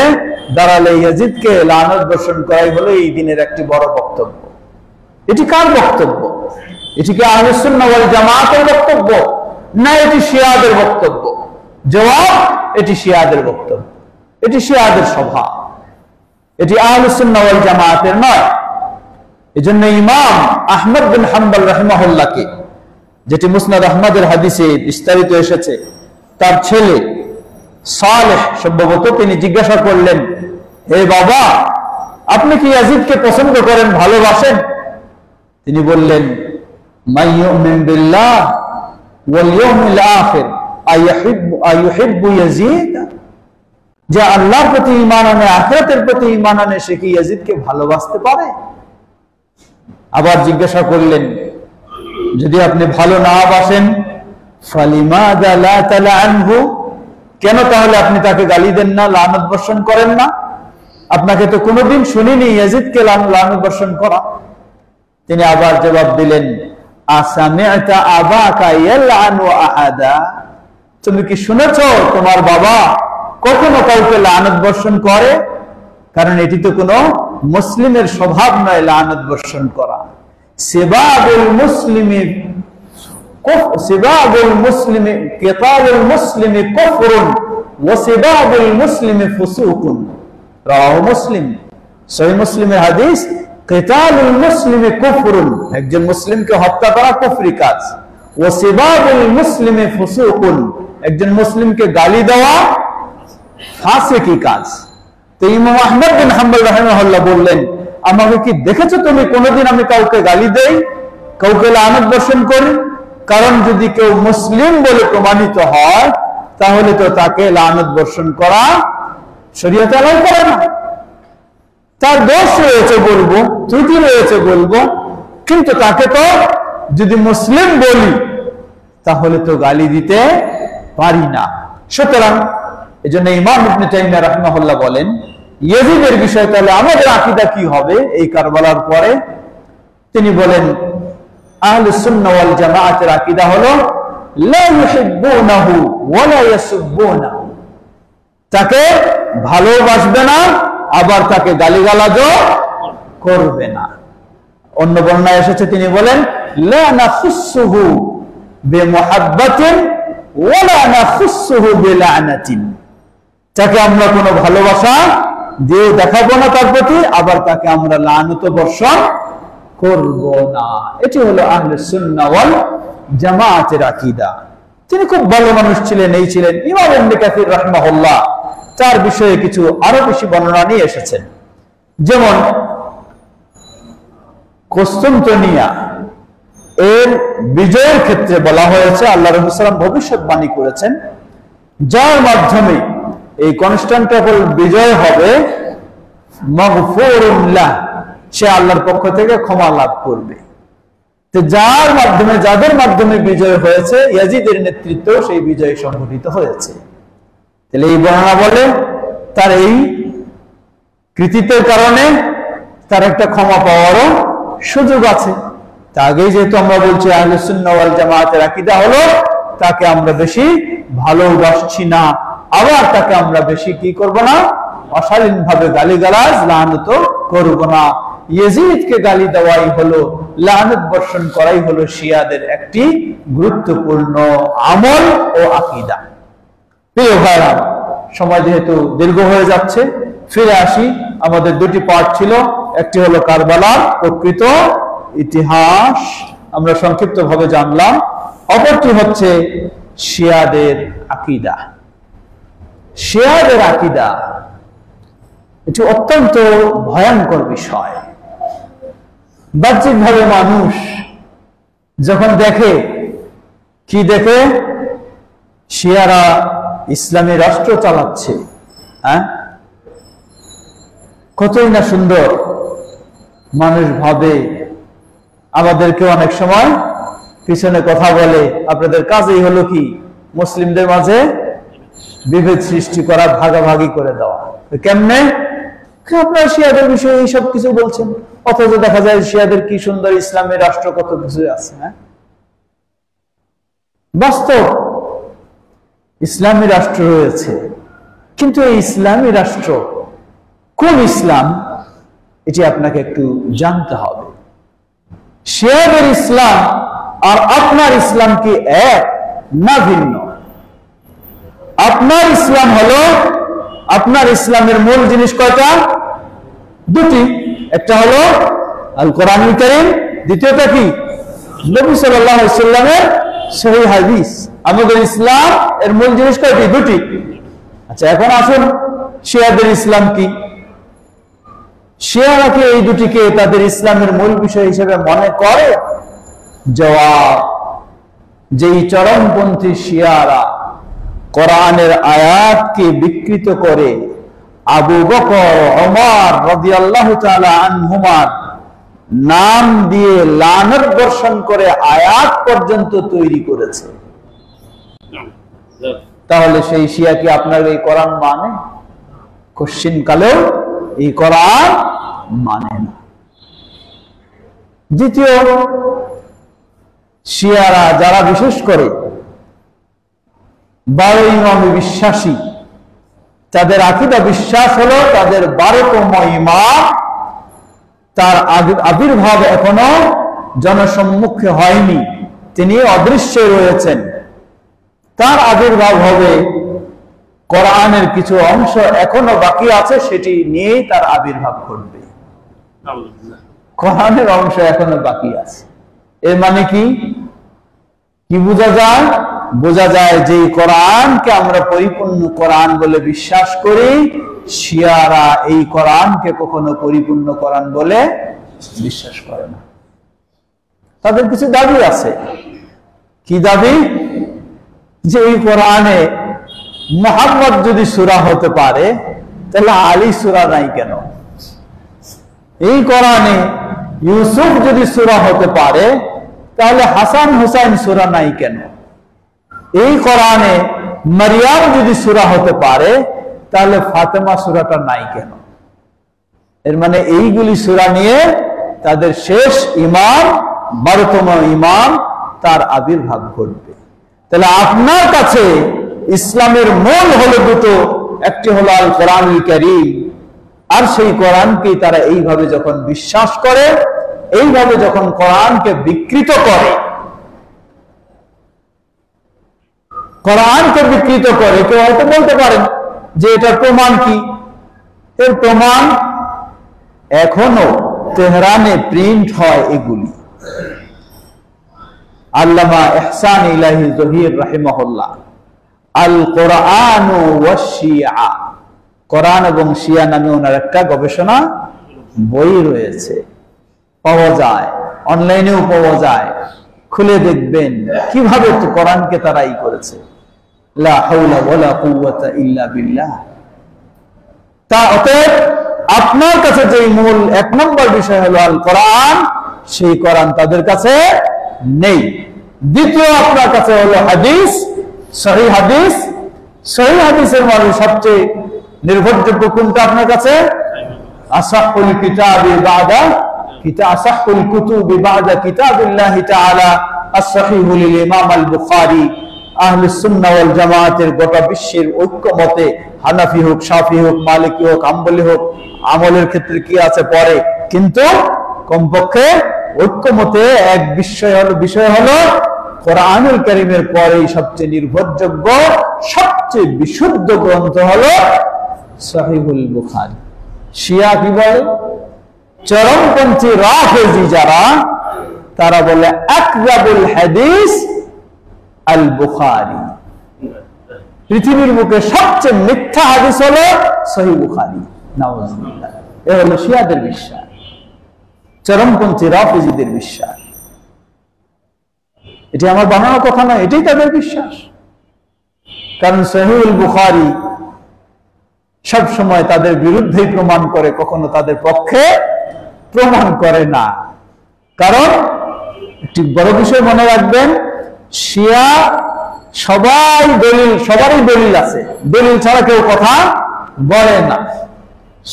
দাঁড়ালে ইয়াজিদকে লানত বর্ষণ করাই হলো এই দিনের একটি বড় বক্তব্য। এটি কার বক্তব্য? এটি কি আহলুস সুন্নাহ ওয়াল জামাতের বক্তব্য, না এটি শিয়াদের বক্তব্য? জবাব, এটি শিয়াদের বক্তব্য, এটি শিয়াদের সভা, এটি আহলুস সুন্নাহ ওয়াল জামাতের নয়। এজন্য ইমাম আহমদ বিন হাম্বল রাহিমাহুল্লাহকে, যেটি মুসনাদ আহমদের হাদিসে বিস্তারিত এসেছে, তার ছেলে সালেহ সম্ভবত তিনি জিজ্ঞাসা করলেন, হে বাবা, আপনি কি ইয়াজিদকে পছন্দ করেন, ভালোবাসেন? তিনি বললেন, মান ইউমিন বিল্লাহ ওয়াল ইয়াউমিল আখির আইয়ুহিব্বু ইয়াজিদ, যে আল্লাহর প্রতি ঈমান আনে, আখিরাতের প্রতি ঈমান আনে, সে কি ইয়াজিদকে ভালোবাসতে পারে? আবার জিজ্ঞাসা করলেন, যদি আপনি ভালো না বাসেন, ফালিমাযা লা তালআনহু, কেন তাহলে আপনি তাকে গালি দেন না, লানত বর্ষণ করেন না? আপনাকে তো কোনোদিন শুনিনি ইয়াজিদকে লানত বর্ষণ করা। তিনি আবার জবাব দিলেন, আসামি'তা আবাকা ইয়ালআনু আহাদা, তুমি কি শুনেছো তোমার বাবা কখনো কাউকে লানত বর্ষণ করে? কারণ এটি তো কোনো মুসলিমের স্বভাব নয় লানত বর্ষণ করা। সিবাবুল মুসলিমি কিতালুল মুসলিমি কুফরুন ওয়া সিবাবুল মুসলিমি ফুসুকুন, রাওয়াহু মুসলিম। সহিহ মুসলিমের হাদিস, কিতালুল মুসলিমি কুফরুন, একজন মুসলিমকে হত্যা করা কুফরি কাজ, ওয়া সিবাবুল মুসলিমি ফুসুকুন, একজন মুসলিমকে গালি দেওয়া ফাসিকি কাজ। তো ইমাম আহমদ বিন হাম্বল রাহিমাহুল্লাহ বললেন, আমাকে কি দেখেছো তুমি কোনোদিন আমি কাউকে গালি দেই, কাউকে লানত বর্ষণ করি? কারণ যদি কেউ মুসলিম বলে প্রমাণিত হয় তাহলে তো তাকে লানত বর্ষণ করা শরীয়তে আলাদা করে না। তার দোষ রয়েছে বলবো, ত্রুটি রয়েছে বলবো, কিন্তু তাকে তো যদি মুসলিম বলি তাহলে তো গালি দিতে পারি না। সুতরাং এজন্য ইমাম ইবনে তাইমিয়া রাহিমাহুল্লাহ বলেন, ইয়াজিদের বিষয়ে তাহলে আমাদের আকীদা কি হবে এই কারবালার পরে? তিনি বলেন, আহলুস সুন্নাহ ওয়াল জামাতের আকীদা হলো লা ইউহিব্বুনাহু ওয়া লা ইয়াসুব্বুনাহু, তাকে ভালোবাসবে না আবার তাকে গালিগালাজও করবে না। অন্য বর্ণনায় এসেছে তিনি বলেন, লা নাখুসুহু বিমুহাব্বাতিন ওয়া লা নাখুসুহু বিলানাতিন, তাকে আমরা কোনো ভালোবাসা দিয়ে দেখাবো না তার প্রতি, আবার তাকে আমরা লানত বর্ষণ করব না। এটি হলো আহলে সুন্নাহ ওয়াল জামাতের আকীদা। তিনি খুব ভালো মানুষ ছিলেন, এই ছিলেন। ইমাম ইবনে কাসির রাহিমাহুল্লাহ তার বিষয়ে কিছু আরো বেশি বর্ণনা নিয়ে এসেছেন। যেমন কস্তুন্তনিয়া এর বিজয়ের ক্ষেত্রে বলা হয়েছে, আল্লাহ রাসূল সাল্লাল্লাহু আলাইহি ওয়াসাল্লাম ভবিষ্যৎবাণী করেছেন, যার মাধ্যমে এই কনস্টান্টিনোপল বিজয় হবে, মাগফুরুন লাহ, সে আল্লাহর পক্ষ থেকে ক্ষমা লাভ করবে। তো যাদের মাধ্যমে বিজয় হয়েছে, ইয়াজিদের নেতৃত্ব সেই বিজয় সংঘটিত হয়েছে। তাহলে এই বর্ণনা বলে তার এই কৃতিত্বের কারণে তার একটা ক্ষমা পাওয়ারও সুযোগ আছে। তা আগেই যেহেতু আমরা বলছি আহলে সুন্নাহ ওয়াল জামাতের আকীদা হলো তাকে আমরা বেশি ভালোবাসছি না, আবার তাকে আমরা বেশি কি করব না, অশালীন ভাবে গালিগালাজ লানত করব না। ইয়াজিদকে গালি দেওয়াই হলো, লানত বর্ষণ করাই হলো শিয়াদের একটি গুরুত্বপূর্ণ আমল ও আকীদা। প্রিয় ভাইরা, সময় যেহেতু দীর্ঘ হয়ে যাচ্ছে, ফিরে আসি। আমাদের দুটি পার্ট ছিল, একটি হলো কারবালার প্রকৃত ইতিহাস, আমরা সংক্ষিপ্ত ভাবে জানলাম। অপরটি হচ্ছে শিয়াদের আকীদা। শিয়াদের আকীদা এটি অত্যন্ত ভয়ঙ্কর বিষয়। বাহ্যিকভাবে মানুষ যখন দেখে, কি দেখে, শিয়ারা ইসলামী রাষ্ট্র চালাচ্ছে, হ্যাঁ, কতই না সুন্দর। মানুষ ভাবে, আমাদেরকে অনেক সময় পিছনে কথা বলে, আপনাদের কাজই হলো কি মুসলিমদের মাঝে বিভেদ সৃষ্টি করা, ভাগাভাগি করে দেওয়া। কেমনে? আপনারা শিয়াদের বিষয়ে এইসব কিছু বলছেন, অথচ দেখা যায় শিয়াদের কি সুন্দর ইসলামী রাষ্ট্র, কত কিছু আছে। হ্যাঁ, বাস্তব ইসলামী রাষ্ট্র রয়েছে, কিন্তু এই ইসলামী রাষ্ট্র কোন ইসলাম, এটি আপনাকে একটু জানতে হবে। শিয়াদের ইসলাম আর আপনার ইসলাম কি এক না ভিন্ন? আপনার ইসলাম হলো, আপনার ইসলামের মূল জিনিস কয়টা? দুটি। একটা হলো আল কোরআনুল কারীম, দ্বিতীয়টা কি? নবী সাল্লাল্লাহু আলাইহি ওয়াসাল্লামের সহিহ হাদিস। আমাদের ইসলাম এর মূল জিনিস কয়টি? দুটি। আচ্ছা, এখন আসুন শিয়াদের ইসলাম কি? শিয়ারা কি এই দুটিকে তাদের ইসলামের মূল বিষয় হিসেবে মনে করে? জবাব, যেই চরমপন্থী শিয়ারা কোরআনের আয়াতকে বিকৃত করে, আবু বকর, ওমর রাদিয়াল্লাহু তাআলা আনহুমার নাম দিয়ে লানত বর্ষণ করে আয়াত পর্যন্ত তৈরি করেছে, তাহলে সেই শিয়া কি আপনার এই কোরআন মানে? কোশ্চিন কালেও এই কোরআন মানে না। দ্বিতীয়, শিয়ারা যারা বিশেষ করে 12 ইমামে বিশ্বাসী, তাদের আকীদা বিশ্বাস হলো তাদের 12তম ইমাম, তার আবির্ভাব এখনো জনসম্মুখে হয়নি, তিনি অদৃশ্যে রয়েছেন। তার আবির্ভাব হবে, কোরআনের কিছু অংশ এখনো বাকি আছে, সেটি নিয়েই তার আবির্ভাব ঘটবে। কোরআনের অংশ এখনো বাকি আছে, এর মানে কি? কি বোঝা যায়? বোঝা যায় যে কোরআনকে আমরা পরিপূর্ণ কোরআন বলে বিশ্বাস করি, শিয়ারা এই কোরআনকে কখনো পরিপূর্ণ কোরআন বলে বিশ্বাস করে না। তাদের কিছু দাবি আছে। কি দাবি? যে এই কোরআনে মুহাম্মদ যদি সূরা হতে পারে, তাহলে আলী সূরা নাই কেন? এই কোরআনে ইউসুফ যদি সূরা হতে পারে, তাহলে হাসান হুসাইন সূরা নাই কেন? এই কোরআনে মারিয়াম যদি সূরা হতে পারে, তাহলে ফাতেমা সূরাটা নাই কেন? এর মানে এইগুলি সূরা নিয়ে তাদের শেষ ইমাম, 12তম ইমাম, তার আবির্ভাব ঘটবে। তাহলে আপনার কাছে ইসলামের মূল হলো দুটো, একটি হলো আল কোরআনুল কারীম, আর সেই কোরআনকে তারা এইভাবে যখন বিশ্বাস করে, এইভাবে যখন কোরআনকে বিকৃত করে, কোরআনকে বিকৃত করে, কেউ হয়তো বলতে পারেন যে এটার প্রমাণ কি? এর প্রমাণ এখনো তেহরানে প্রিন্ট হয় এগুলি। আল্লামা ইহসান ইলাহি জহির রাহিমাহুল্লাহ আল কোরআন ওয়াশ শিয়া কোরআন এবং শিয়া নামে ওনার একটা গবেষণা বই রয়েছে, পাওয়া যায়, অনলাইনেও পাওয়া যায়, খুলে দেখবেন কিভাবে তো কোরআনকে তারা করেছে। লা হাওলা ওয়ালা কুওয়াতা ইল্লা বিল্লাহ। তা অতএব আপনার কাছে যে মূল 1 নম্বর বিষয় হলো আল কোরআন, সেই কোরআন তাদের কাছে নেই। দ্বিতীয় আপনার কাছে হলো হাদিস, সহিহ হাদিস। সহিহ হাদিসের মধ্যে সবচেয়ে নির্ভরযোগ্য কোনটা আপনার কাছে? আসাহুল কিতাবি বাদা আসাহুল কুতুবি বাদা কিতাবিল্লাহি তাআলা as-সহিহ লিল ইমাম আল বুখারী। আহলে সুন্নাহ ওয়াল জামাতের গোটা বিশ্বের ঐক্যমতে, হানাফি হোক, শাফি হোক, মালিকি হোক, হাম্বলি হোক, আমলের ক্ষেত্রে কি আছে পরে, কিন্তু কমপক্ষে ঐক্যমতে এক বিষয় হলো কোরআনুল কারীমের পরে সবচেয়ে নির্ভরযোগ্য, সবচেয়ে বিশুদ্ধ গ্রন্থ হলো সহিহুল বুখারী। শিয়া কি বলে? চরমপন্থী রাফেজি যারা, তারা বলে আকযাবুল হাদিস আল বুখারী। পৃথিবীর বুকে সবচেয়ে মিথ্যা হাদিস হলো সহিহ বুখারী। নাউযুবিল্লাহ। এ হলো শিয়াদের বিশ্বাস, চরমপন্থী রাফেজিদের বিশ্বাস। এটি আমার বানানো কথা নয়, এটাই তাদের বিশ্বাস। কারণ সহিহুল বুখারী সব সময় তাদের বিরুদ্ধেই প্রমাণ করে, কখনো তাদের পক্ষে প্রমাণ করে না। কারণ একটি বড় বিষয় মনে রাখবেন, শিয়া সবারই দলিল আছে, দলিল ছাড়া কেউ কথা বলে না।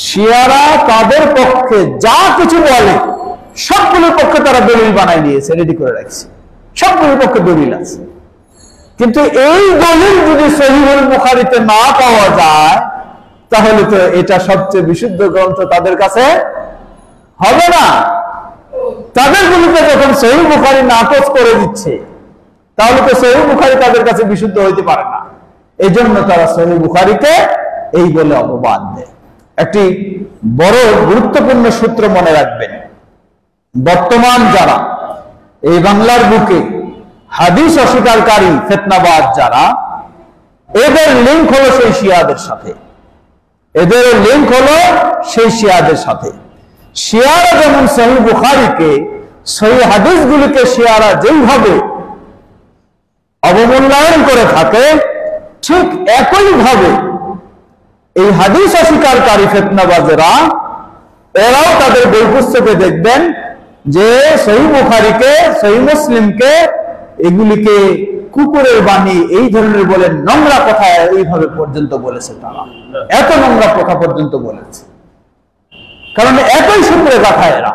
শিয়ারা তাদের পক্ষে যা কিছু বলে সবগুলোর পক্ষে তারা দলিল বানাই নিয়েছে, রেডি করে রাখছে, সবগুলোর পক্ষে দলিল আছে। কিন্তু এই দলিল যদি সহিহুল বুখারীতে না পাওয়া যায়, তাহলে তো এটা সবচেয়ে বিশুদ্ধ গ্রন্থ তাদের কাছে হবে না। তাদের বিরুদ্ধে যখন সহিহ বুখারী নাকচ করে দিচ্ছে, তাহলে তো সহিহ বুখারী তাদের কাছে বিশুদ্ধ হইতে পারে না। এই জন্য তারা সহিহ বুখারীকে এই বলে অপবাদ দেয়। একটি বড় গুরুত্বপূর্ণ সূত্র মনে রাখবেন, বর্তমান যারা এই বাংলার বুকে হাদিস অস্বীকারী ফিতনাবাজ যারা, এদের লিঙ্ক হলো সেই শিয়াদের সাথে, এদের লিঙ্ক হলো সেই শিয়াদের সাথে। শিয়ারা যেমন সহিহ বুখারীকে, সহিহ হাদিসগুলিকে শিয়ারা যেইভাবে অবমূল্যায়ন করে থাকে, ঠিক একইভাবে এই হাদিস অস্বীকারী ফিতনাবাজেরা, এরাও তাদের বই পুস্তকে দেখবেন যে সহিহ বুখারীকে, সহিহ মুসলিমকে, এগুলিকে কুকুরের বাণী এই ধরনের বলে নোংরা কথা এইভাবে পর্যন্ত বলেছে। তারা এত নোংরা কথা পর্যন্ত বলেছে, কারণ একই সূত্রে কথা এরা।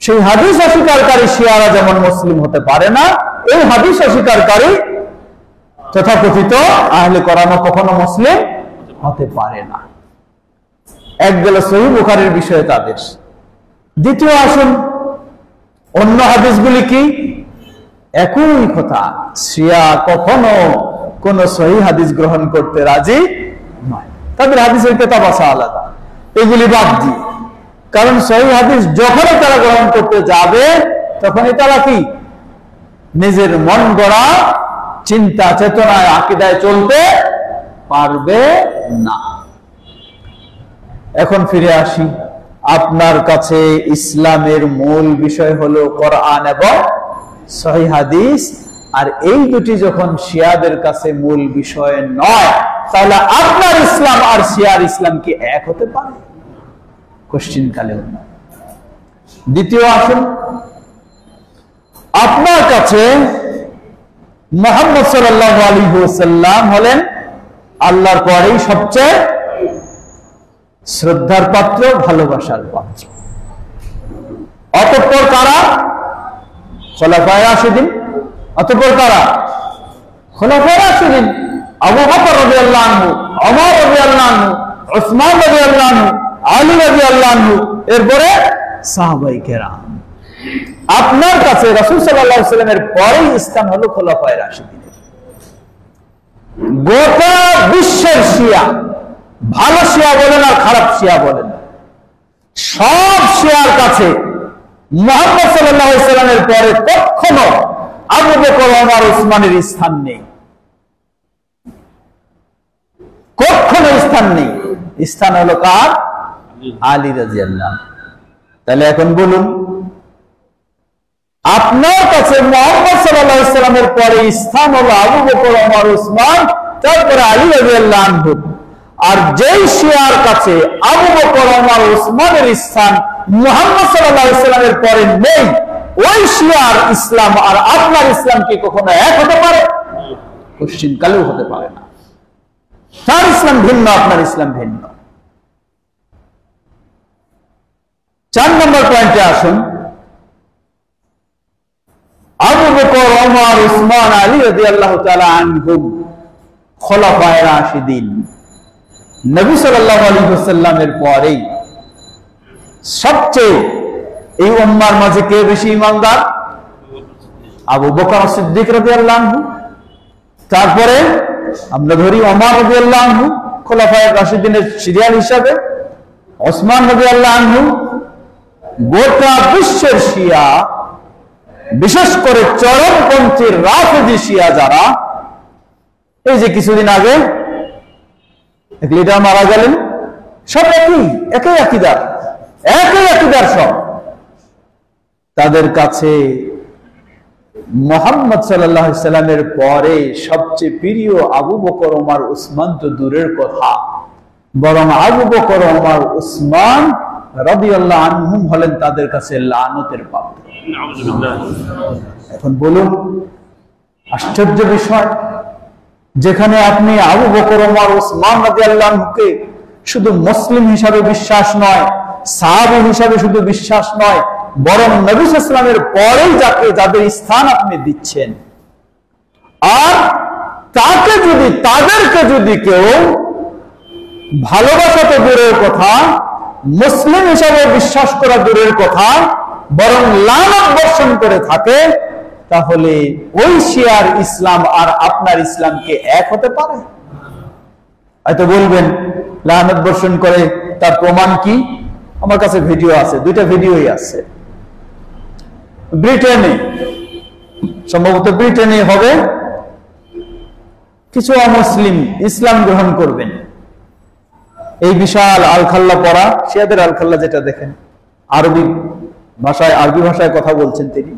সেই হাদিস অস্বীকারী শিয়ারা যেমন মুসলিম হতে পারে না, এই হাদিস অস্বীকারী তথাকথিত আহলে কোরআন কখনো মুসলিম হতে পারে না। এক গেল সহিহ বুখারীর বিষয়ে তাদের। দ্বিতীয় আসুন, অন্য হাদিসগুলি কি? একই কথা, শিয়া কখনো কোন সহিহ হাদিস গ্রহণ করতে রাজি নয়। তাদের হাদিসের কিতাব আছে আলাদা, এগুলি বাদ দিয়ে। কারণ সহিহ হাদিস যখনই তারা গ্রহণ করতে যাবে, তখনই তারা কি নিজের মন গড়া চিন্তা চেতনায় আকীদায় চলতে পারবে না। এখন ফিরে আসি, আপনার কাছে ইসলামের মূল বিষয় হলো কোরআন এবং সহিহ হাদিস, আর এই দুটি যখন শিয়াদের কাছে মূল বিষয় নয়, তাহলে আপনার ইসলাম আর শিয়ার ইসলাম কি এক হতে পারে? কোশ্চিন কালেও না। দ্বিতীয় আসুন, আপনার কাছে মুহাম্মদ সাল্লাল্লাহু আলাইহি ওয়াসাল্লাম হলেন আল্লাহর পরেই সবচেয়ে শ্রদ্ধার পাত্র, ভালোবাসার পাত্র। অতঃপর কারা? খোলাফায়ে রাশিদিন। অতঃপর কারা? খোলাফায়ে রাশিদিন। আবু বকর রাদিয়াল্লাহু আনহু, ওমর রাদিয়াল্লাহু আনহু, উসমান রাদিয়াল্লাহু আনহু, আলী রাদিয়াল্লাহু আনহু, এরপরে সাহাবায়ে কেরাম। আপনার কাছে রাসূল সাল্লাল্লাহু আলাইহি ওয়াসাল্লামের পরেই স্থান হলো খোলাফায়ে রাশিদিনের। গোটা বিশ্বের শিয়া, ভালো শিয়া বলেন আর খারাপ শিয়া বলেন, সব শিয়ার কাছে মুহাম্মদ সাল্লাল্লাহু আলাইহি ওয়াসাল্লামের পরে কখনো আবু বকর, ওমর, উসমানের স্থান নেই। কখনো স্থান নেই। স্থান হলো কার? আলী রাদিয়াল্লাহু। তাহলে এখন বলুন, আপনার কাছে মুহাম্মদ সাল্লাল্লাহু আলাইহি সাল্লামের পরে স্থান হলো আবু বকর, ওমর, উসমান, তারপরে আলী রাদিয়াল্লাহু আনহু। আর যেই শিয়ার কাছে আবু বকর, ওমর, উসমানের স্থান মুহাম্মদ সাল্লাল্লাহু আলাইহি সাল্লামের পরে নেই, ওই শিয়ার ইসলাম আর আপনার ইসলাম কি কখনো এক হতে পারে? কোশ্চিন কালেও হতে পারে না। তার ইসলাম ভিন্ন, আপনার ইসলাম ভিন্ন। 4 নম্বর পয়েন্টে আসুন। আবু বকর, ওমর, উসমান, আলী রাদিয়াল্লাহু তাআলা আনহুম খোলাফায়ে রাশিদিন, নবী সাল্লাল্লাহু আলাইহি ওয়াসাল্লামের পরেই সবচেয়ে এই উম্মার মাঝে কে বেশি ঈমানদার? আবু বকর সিদ্দিক রাদিয়াল্লাহু আনহু। তারপরে আমরা ধরি ওমর রাদিয়াল্লাহু আনহু খোলাফায়ে রাশিদিনের সিরিয়াল হিসাবে, ওসমান রাদিয়াল্লাহু আনহু। গোটা বিশ্বের শিয়া, বিশেষ করে চরমপন্থী রাফেজি শিয়া যারা, এই যে কিছুদিন আগে এক লিডার মারা গেলেন, সব একই আকীদার সব। তাদের কাছে মুহাম্মদ সাল্লাল্লাহু আলাইহি সাল্লামের পরে সবচেয়ে প্রিয় আবু বকর, ওমর, উসমান তো দূরের কথা, বরং আবু বকর, ওমর, উসমান রাদিয়াল্লাহু আনহুম হলেন তাদের কাছে লানতের পাত্র। এখন বলুন, আশ্চর্য বিষয়, যেখানে আপনি আবু বকর, ওমর, উসমান রাদিয়াল্লাহু আনহুকে শুধু মুসলিম হিসাবে বিশ্বাস নয়, সাহাবী হিসাবে শুধু বিশ্বাস নয়, বরং নবী সাল্লাল্লাহু আলাইহি ওয়াসাল্লামের পরেই যাদের স্থান আপনি দিচ্ছেন, আর তাদেরকে যদি কেউ ভালোবাসা তো দূরের কথা, মুসলিম হিসাবে বিশ্বাস করা দূরের কথা, বরং লানত বর্ষণ করে থাকে, তাহলে ওই শিয়ার ইসলাম আর আপনার ইসলামকে এক হতে পারে? হয়তো বলবেন লানত বর্ষণ করে, তার প্রমাণ কি? আমার কাছে ভিডিও আছে, 2টা ভিডিওই আছে। ব্রিটেনে, সম্ভবত ব্রিটেনে হবে, কিছু অমুসলিম ইসলাম গ্রহণ করবেন। এই বিশাল আলখাল্লা পড়া, শিয়াদের আলখাল্লা যেটা দেখেন, আরবি ভাষায় কথা বলছেন, তিনি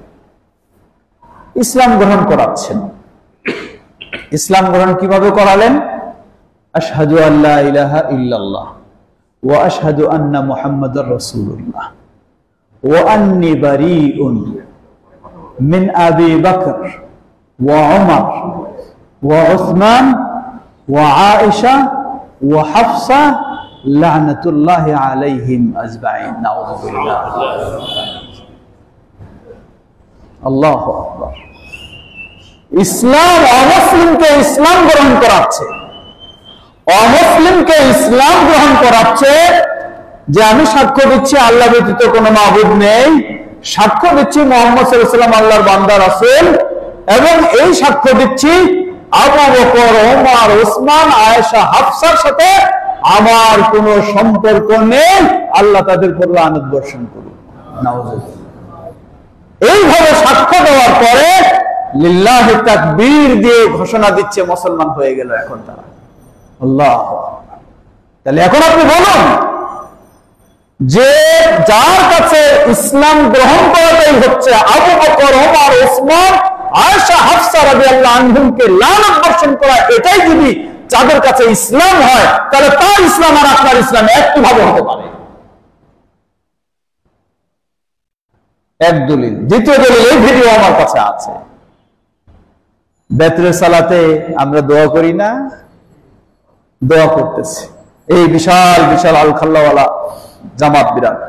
ইসলাম গ্রহণ করাচ্ছেন। ইসলাম গ্রহণ কিভাবে করালেন? আশহাদু আল্লা ইলাহা ইল্লাল্লাহ ওয়া আশহাদু আন্না মুহাম্মাদার রাসূলুল্লাহ ওয়া আন্নী বারীউন মিন আবি বকর ওয়া উমর ওয়া উসমান ওয়া আয়েশা ওয়া হাফসা লানাতুল্লাহি আলাইহিম আজমাইন। নাউযুবিল্লাহ। আল্লাহু আকবার। ইসলাম অমুসলিমকে ইসলাম গ্রহণ করাচ্ছে, অমুসলিমকে ইসলাম গ্রহণ করাচ্ছে, যে আমি সাক্ষ্য দিচ্ছি আল্লাহ ব্যতীত কোনো মাবুদ নেই, সাক্ষ্য দিচ্ছি মুহাম্মদ সাল্লাল্লাহু আলাইহি ওয়াসাল্লাম আল্লাহর বান্দা রাসূল, এবং এই সাক্ষ্য দিচ্ছি আবু বকর, ওমর, উসমান, আয়েশা, হাফসার সাথে আমার কোনো সম্পর্ক নেই, আল্লাহ তাদের উপর লানত বর্ষণ করুন। নাউযুবিল্লাহ। এইভাবে সাক্ষ্য দেওয়ার পরে লিল্লাহি তাকবীর দিয়ে ঘোষণা দিচ্ছে মুসলমান হয়ে গেল এখন তারা। আল্লাহ। তাহলে এখন আপনি বলুন, যে যার কাছে ইসলাম গ্রহণ করাটাই হচ্ছে আবু বকর, ওমর, উসমান, আয়েশা, হাফসা রাদিয়াল্লাহু আনহুমকে লানত বর্ষণ করা, এটাই যদি যাদের কাছে ইসলাম হয়, তাহলে তার ইসলাম আর আপনার ইসলাম একইভাবে হতে পারে। এক দলিল। দ্বিতীয় দলিল, এই ভিডিও আমার কাছে আছে। বেতরের সালাতে আমরা দোয়া করি না? দোয়া করতেছি, এই বিশাল বিশাল আলখাল্লাওয়ালা জামাত বিরাট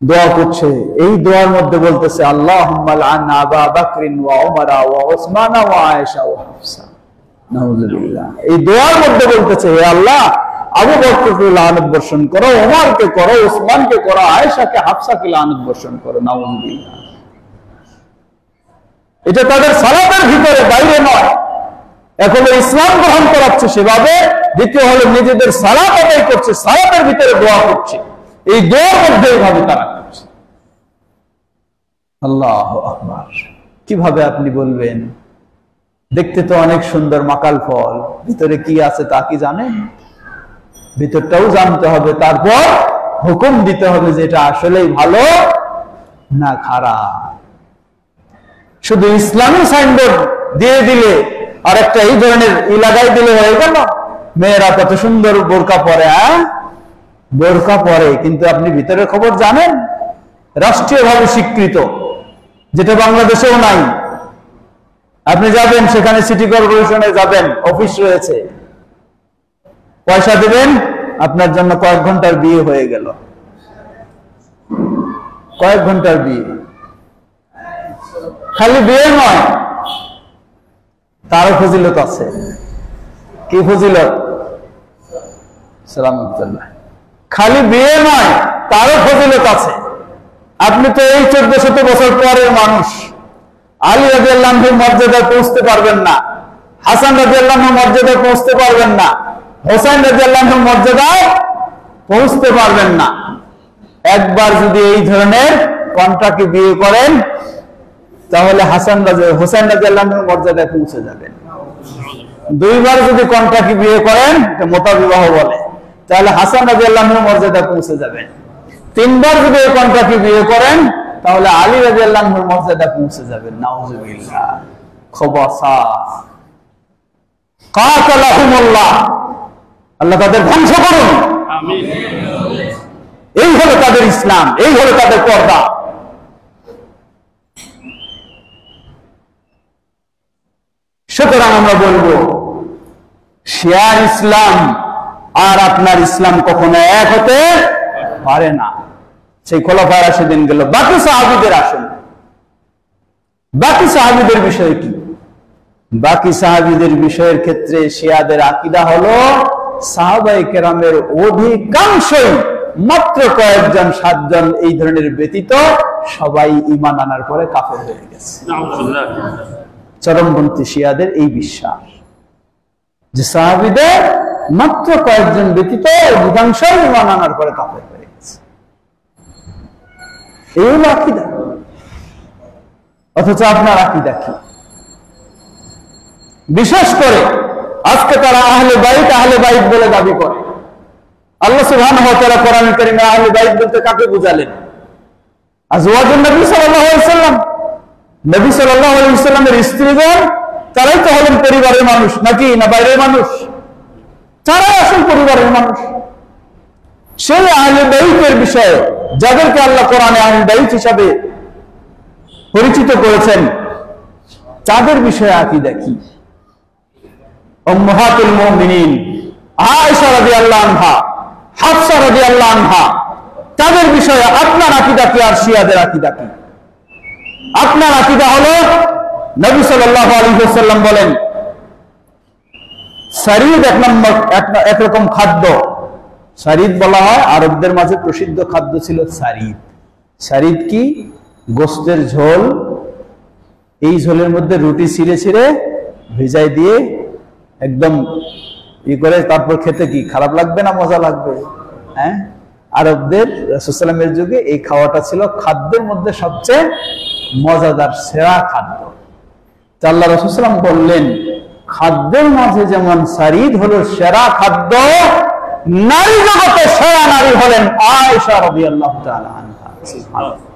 দোয়া করছে। এই দোয়ার মধ্যে বলতেছে আল্লাহুম্মা লা'আন আবা বকরিন ওয়া উমরা ওয়া উসমানা ওয়া আয়েশা ওয়া হাফসা। নাউযুবিল্লাহ। এই দোয়ার মধ্যে বলতেছে, হে আল্লাহ, আবু বকরকে লানত বর্ষণ করো, ওমরকে করো, উসমানকে করো, আয়েশাকে, হাফসাকে লানত বর্ষণ করো। নাউযুবিল্লাহ। এটা তাদের সালাতের ভিতরে, বাইরে নয়। এক হলো ইসলাম গ্রহণ করাচ্ছে সেভাবে, দ্বিতীয় হলো নিজেদের সালাত আদায় করছে, সালাতের ভিতরে দোয়া করছে। এই দোয়ার মধ্যে এইভাবে তারা করছে। আল্লাহু আকবার। কিভাবে আপনি বলবেন দেখতে তো অনেক সুন্দর মাকাল ফল, ভিতরে কি আছে তা কি জানেন? ভিতরটাও জানতে হবে, তারপর হুকুম দিতে হবে যে এটা আসলেই ভালো না খারাপ। শুধু ইসলামী সাইনবোর্ড দিয়ে দিলে আর একটা এই ধরনের লাগাই দিলে হয়ে গেল, মেয়েরা কত সুন্দর বোরকা পরে, বোরকা পরে, কিন্তু আপনি ভিতরের খবর জানেন? রাষ্ট্রীয়ভাবে স্বীকৃত, যেটা বাংলাদেশেও নাই। আপনি যাবেন সেখানে, সিটি কর্পোরেশনে যাবেন, অফিস রয়েছে, পয়সা দেবেন, আপনার জন্য কয়েক ঘন্টার বিয়ে হয়ে গেল, কয়েক ঘন্টার বিয়ে। খালি বিয়ে নয়, তারও ফজিলত আছে। কি ফজিলত? সালামুল্লাহ। খালি বিয়ে নয়, তারও ফজিলত আছে। আপনি তো এই 1400 বছর পরের মানুষ, আলী রাদিয়াল্লাহু আনহুর মর্যাদায় পৌঁছতে পারবেন না, হাসান রাদিয়াল্লাহু আনহুর মর্যাদায় পৌঁছতে পারবেন না, হোসেন রাদিয়াল্লাহু আনহুর মর্যাদায় পৌঁছতে পারবেন না। একবার যদি এই ধরনের কন্ট্রাক্টে বিয়ে করেন, তাহলে হোসেন রাদিয়াল্লাহু আনহুর মর্যাদায় পৌঁছে যাবেন। দুইবার যদি কন্ট্রাক্টে বিয়ে করেন, এটা মোতা বিবাহ বলে, তাহলে হাসান রাদিয়াল্লাহু আনহুর মর্যাদায় পৌঁছে যাবেন। তিনবার যদি এই কন্ট্রাক্টে বিয়ে করেন, তাহলে আলী রাদিয়াল্লাহু আনহুর মর্যাদা পৌঁছে যাবেন। নাউযুবিল্লাহ। খবাসা কাতালাহুমুল্লাহ, আল্লাহ তাদের ধ্বংস করুন। আমিন। এই হলো তাদের ইসলাম, এই হলো তাদের পর্দা। সুতরাং আমরা বলবো, শিয়ার ইসলাম আর আপনার ইসলাম কখনো এক হতে পারে না। সেই খোলাফায়ে রাশিদিন গেল, বাকি সাহাবীদের আসেন। বাকি সাহাবীদের বিষয় কি? বাকি সাহাবীদের বিষয়ের ক্ষেত্রে শিয়াদের আকীদা হলো, সাহাবায়ে কেরামের অধিকাংশই, মাত্র কয়েকজন 7 জন এই ধরনের ব্যতীত সবাই ঈমান আনার পরে কাফের হয়ে গেছে। চরমপন্থী শিয়াদের এই বিশ্বাস যে সাহাবীদের মাত্র কয়েকজন ব্যতীত অধিকাংশই ঈমান আনার পরে কাফের হয়ে গেছে। এই হলো আকীদা। অথচ আপনার আকীদা কি? বিশেষ করে আজকে তারা আহলে বাইত বলে দাবি করে। আল্লাহ সুবহানাহু ওয়া তাআলা কোরআনে কারীমে আহলে বাইত বলতে কাকে বুঝালেন? আজওয়াজুন নবী সাল্লাল্লাহু আলাইহি ওয়াসাল্লাম। নবী সাল্লাল্লাহু আলাইহি ওয়াসাল্লামের স্ত্রীগণ, তারাই তো হলেন পরিবারের মানুষ, নাকি না বাইরের মানুষ? তারাই আসল পরিবারের মানুষ। সেই আহলে বাইতের বিষয়ে, যাদেরকে আল্লাহ কোরআনে আহলে বাইত হিসাবে পরিচিত করেছেন, তাদের বিষয়ে আকীদা কি? উম্মাহাতুল মুমিনিন আয়েশা রাদিয়াল্লাহু আনহা, হাফসা রাদিয়াল্লাহু আনহা, তাদের বিষয়ে আপনার আকীদা কি আর শিয়াদের আকীদা কি? আপনার আকীদা হলো, নবী সাল্লাল্লাহু আলাইহি ওয়াসাল্লাম বলেন, সারিদ একরকম খাদ্য। সারিদ বলা হয়, আরবদের মাঝে প্রসিদ্ধ খাদ্য ছিল সারিদ। সারিদ কি? গোশতের ঝোল। এই ঝোলের মধ্যে রুটি ছিঁড়ে ছিঁড়ে ভিজাই দিয়ে একদম ই করে তারপর খেতে কি খারাপ লাগবে না মজা লাগবে? হ্যাঁ, আরবদের রাসূল সাল্লাল্লাহু আলাইহি ওয়াসাল্লামের যুগে এই খাওয়াটা ছিল খাদ্যের মধ্যে সবচেয়ে মজাদার, সেরা খাদ্য। তা আল্লাহ রাসূল সাল্লাল্লাহু আলাইহি ওয়াসাল্লাম বললেন, খাদ্যের মাঝে যেমন সারিদ হলো সেরা খাদ্য, নারী জগতে সেরা নারী হলেন আয়েশা রাদিয়াল্লাহু তাআলা আনহা। সুবহানাল্লাহ।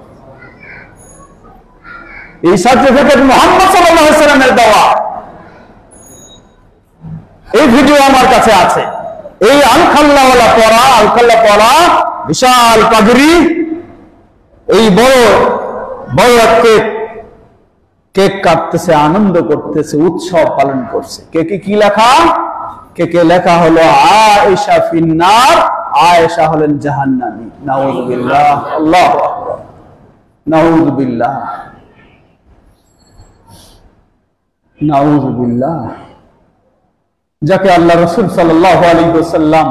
এই সার্টিফিকেট মুহাম্মদ সাল্লাল্লাহু আলাইহি ওয়াসাল্লামের দেওয়া। এই ভিডিও আমার কাছে আছে। এই আলখাল্লা পরা, বিশাল পাগড়ি, এই বড় বড় কেক কাটতেছে, আনন্দ করতেছে, উৎসব পালন করছে। কেকে কি লেখা? কেকে লেখা হলো আয়েশা ফিন্নার, আয়েশা হলেন জাহান্নামী। নাউযুবিল্লাহ। আল্লাহু আকবার। নাউযুবিল্লাহ, নাউযুবিল্লাহ। যাকে আল্লাহ রাসূল সাল্লাল্লাহু আলাইহি ওয়াসাল্লাম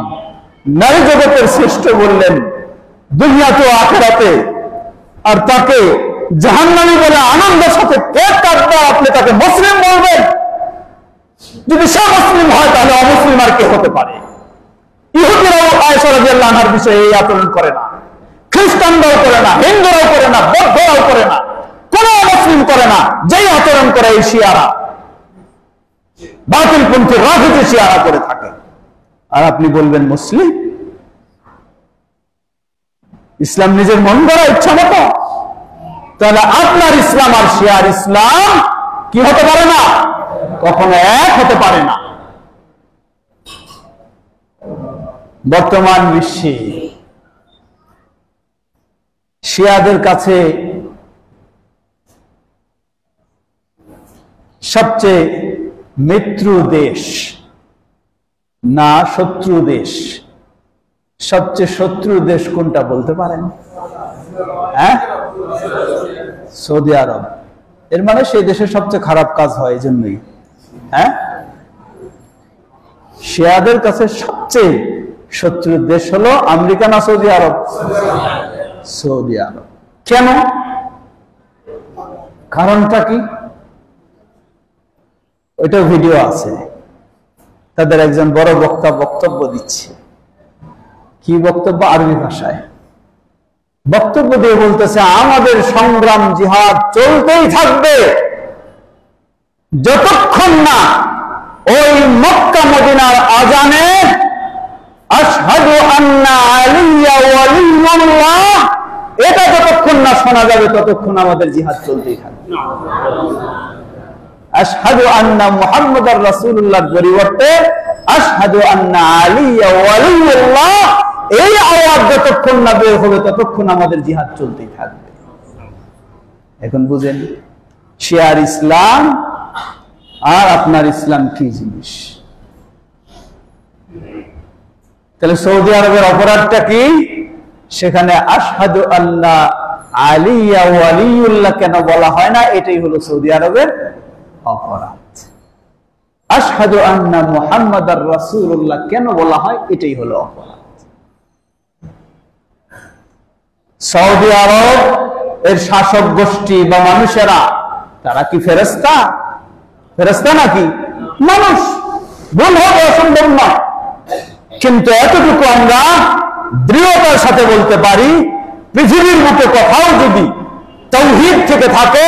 নারী জগতের শ্রেষ্ঠ বললেন দুনিয়াতে ও আখিরাতে, আর তাকে জাহান্নামী বলে আনন্দের সাথে কেক কাটবে, আপনি তাকে মুসলিম বলবেন? যদি সে মুসলিম হয়, তাহলে অমুসলিম আর কে হতে পারে? ইহুদিরাও আয়েশা রাদিয়াল্লাহু আনহার বিষয়ে এই আচরণ করে না, খ্রিস্টানরাও করে না, হিন্দুরাও করে না, বৌদ্ধরাও করে না, কোন মুসলিম করে না, যেই আচরণ করে এই শিয়ারা। বাতিলপন্থী রাজনীতি শিয়ারা করে থাকে, আর আপনি বলবেন মুসলিম। ইসলাম নিজের মন গড়া ইচ্ছা মতো? তাহলে আপনার ইসলাম আর শিয়ার ইসলাম কি হতে পারে না, কখনো এক হতে পারে না। বর্তমান বিশ্বে শিয়াদের কাছে সবচেয়ে মিত্র দেশ না শত্রু দেশ, সবচেয়ে শত্রু দেশ কোনটা বলতে পারেন? হ্যাঁ, সৌদি আরব। এর মানে সেই দেশে সবচেয়ে খারাপ কাজ হয়, এই জন্যই। হ্যাঁ, শিয়াদের কাছে সবচেয়ে শত্রুর দেশ হলো আমেরিকা না সৌদি আরব? সৌদি আরব। কেন? কারণটা কি? ওইটা ভিডিও আছে, তাদের একজন বড় বক্তা বক্তব্য দিচ্ছে। কি বক্তব্য? আরবি ভাষায় বক্তব্য দিয়ে বলতেছে, আমাদের সংগ্রাম জিহাদ চলতেই থাকবে যতক্ষণ না ওই মক্কা মদিনার আজানে আশহাদু আন্না আলিয়া ওয়ালিয়ুল্লাহ এটা যতক্ষণ না শোনা যাবে ততক্ষণ আমাদের জিহাদ চলতেই থাকবে। আশহাদু আন্না মুহাম্মাদার রাসূলুল্লাহর পরিবর্তে আশহাদু আন্না আলিয়া ওয়ালিয়ুল্লাহ এই আওয়াজ যতক্ষণ না বের হবে ততক্ষণ আমাদের জিহাদ চলতেই থাকবে। এখন বুঝেন শিয়ার ইসলাম আর আপনার ইসলাম কি জিনিস। তাহলে সৌদি আরবের অপরাধটা কি? সেখানে আশহাদু আল্লাহ আলিয়া ওয়ালিউল্লাহ কেন বলা হয় না? এটাই হলো সৌদি আরবের অপরাধ। আশহাদু আন্না মুহাম্মাদার রাসূলুল্লাহ কেন বলা হয়? এটাই হলো অপরাধ। সৌদি আরব এর শাসক গোষ্ঠী বা মানুষেরা তারা কি ফেরেশতা? ফেরেশতা নাকি মানুষ? ভুল হবে, অসম্ভব না। কিন্তু এতটুকু আমরা দৃঢ়তার সাথে বলতে পারি, পৃথিবীর বুকে কোথাও যদি তাওহীদ থেকে থাকে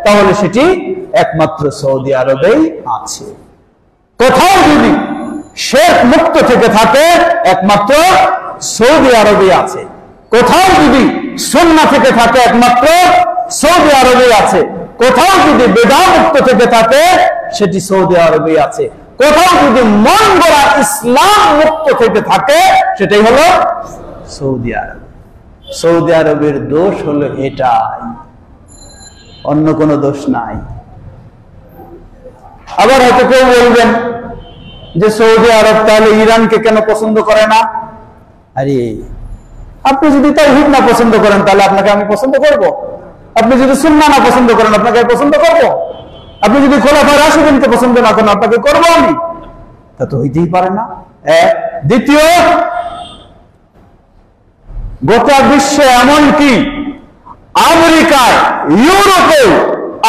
তাহলে সেটি একমাত্র সৌদি আরবেই আছে। কোথাও যদি শিরক মুক্ত থেকে থাকে একমাত্র সৌদি আরবেই আছে। কোথাও যদি সুন্নাহ থেকে থাকে একমাত্র সৌদি আরবেই আছে। কোথাও যদি বিদআত মুক্ত থেকে থাকে সেটি সৌদি আরবেই আছে। কোথাও যদি মন গড়া ইসলাম মুক্ত থেকে থাকে সেটাই হলো সৌদি আরব। সৌদি আরবের দোষ হলো এটাই, অন্য কোনো দোষ নাই। আবার হয়তো কেউ বলবেন যে সৌদি আরব তাহলে ইরানকে কেন পছন্দ করে না? আরে আপনি যদি তাওহীদ না পছন্দ করেন তাহলে আপনাকে আমি পছন্দ করব? আপনি যদি সুন্নাহ না পছন্দ করেন আপনাকে আমি পছন্দ করব? আপনি যদি খোলাফায়ে রাশিদিনকে পছন্দ না করেন আপনাকে করব আমি? তা তো হইতেই পারে না। দ্বিতীয়, গোটা বিশ্বে এমনকি আমেরিকায়, ইউরোপে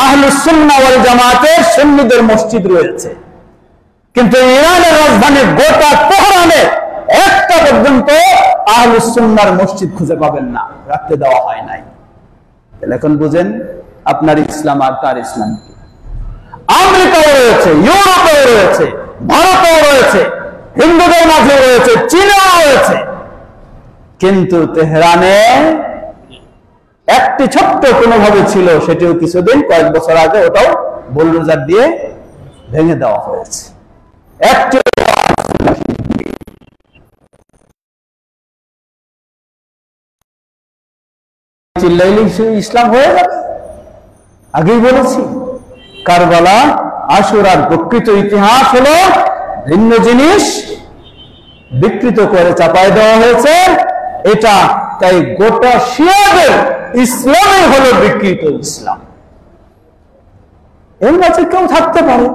আহলুস সুন্নাহ ওয়াল জামাতের সুন্নিদের মসজিদ রয়েছে, কিন্তু ইরানের রাজধানী গোটা তেহরানে একটা পর্যন্ত আহলুস সুন্নাহর মসজিদ খুঁজে পাবেন না, রাখতে দেওয়া হয় নাই। এখন বুঝেন আপনার ইসলাম আর তার ইসলাম কি। আমেরিকাও রয়েছে, ইউরোপেও রয়েছে, ভারতেও রয়েছে, হিন্দুদের মাঝে রয়েছে, চীনেও রয়েছে, কিন্তু তেহরানে একটি ছোট্ট কোনোভাবে ছিল, সেটিও কিছুদিন কয়েক বছর আগে ওটাও বুলডোজার দিয়ে ভেঙে দেওয়া হয়েছে। একটি চিল্লাইলে ইসলাম হয়ে যাবে? আগেই বলেছি কারবালা আশুরার প্রকৃত ইতিহাস হলো ভিন্ন জিনিস, বিকৃত করে চাপায় দেওয়া হয়েছে এটা। তাই গোটা শিয়াদের ইসলামই হলো বিকৃত ইসলাম। এর মাঝে কেউ থাকতে পারে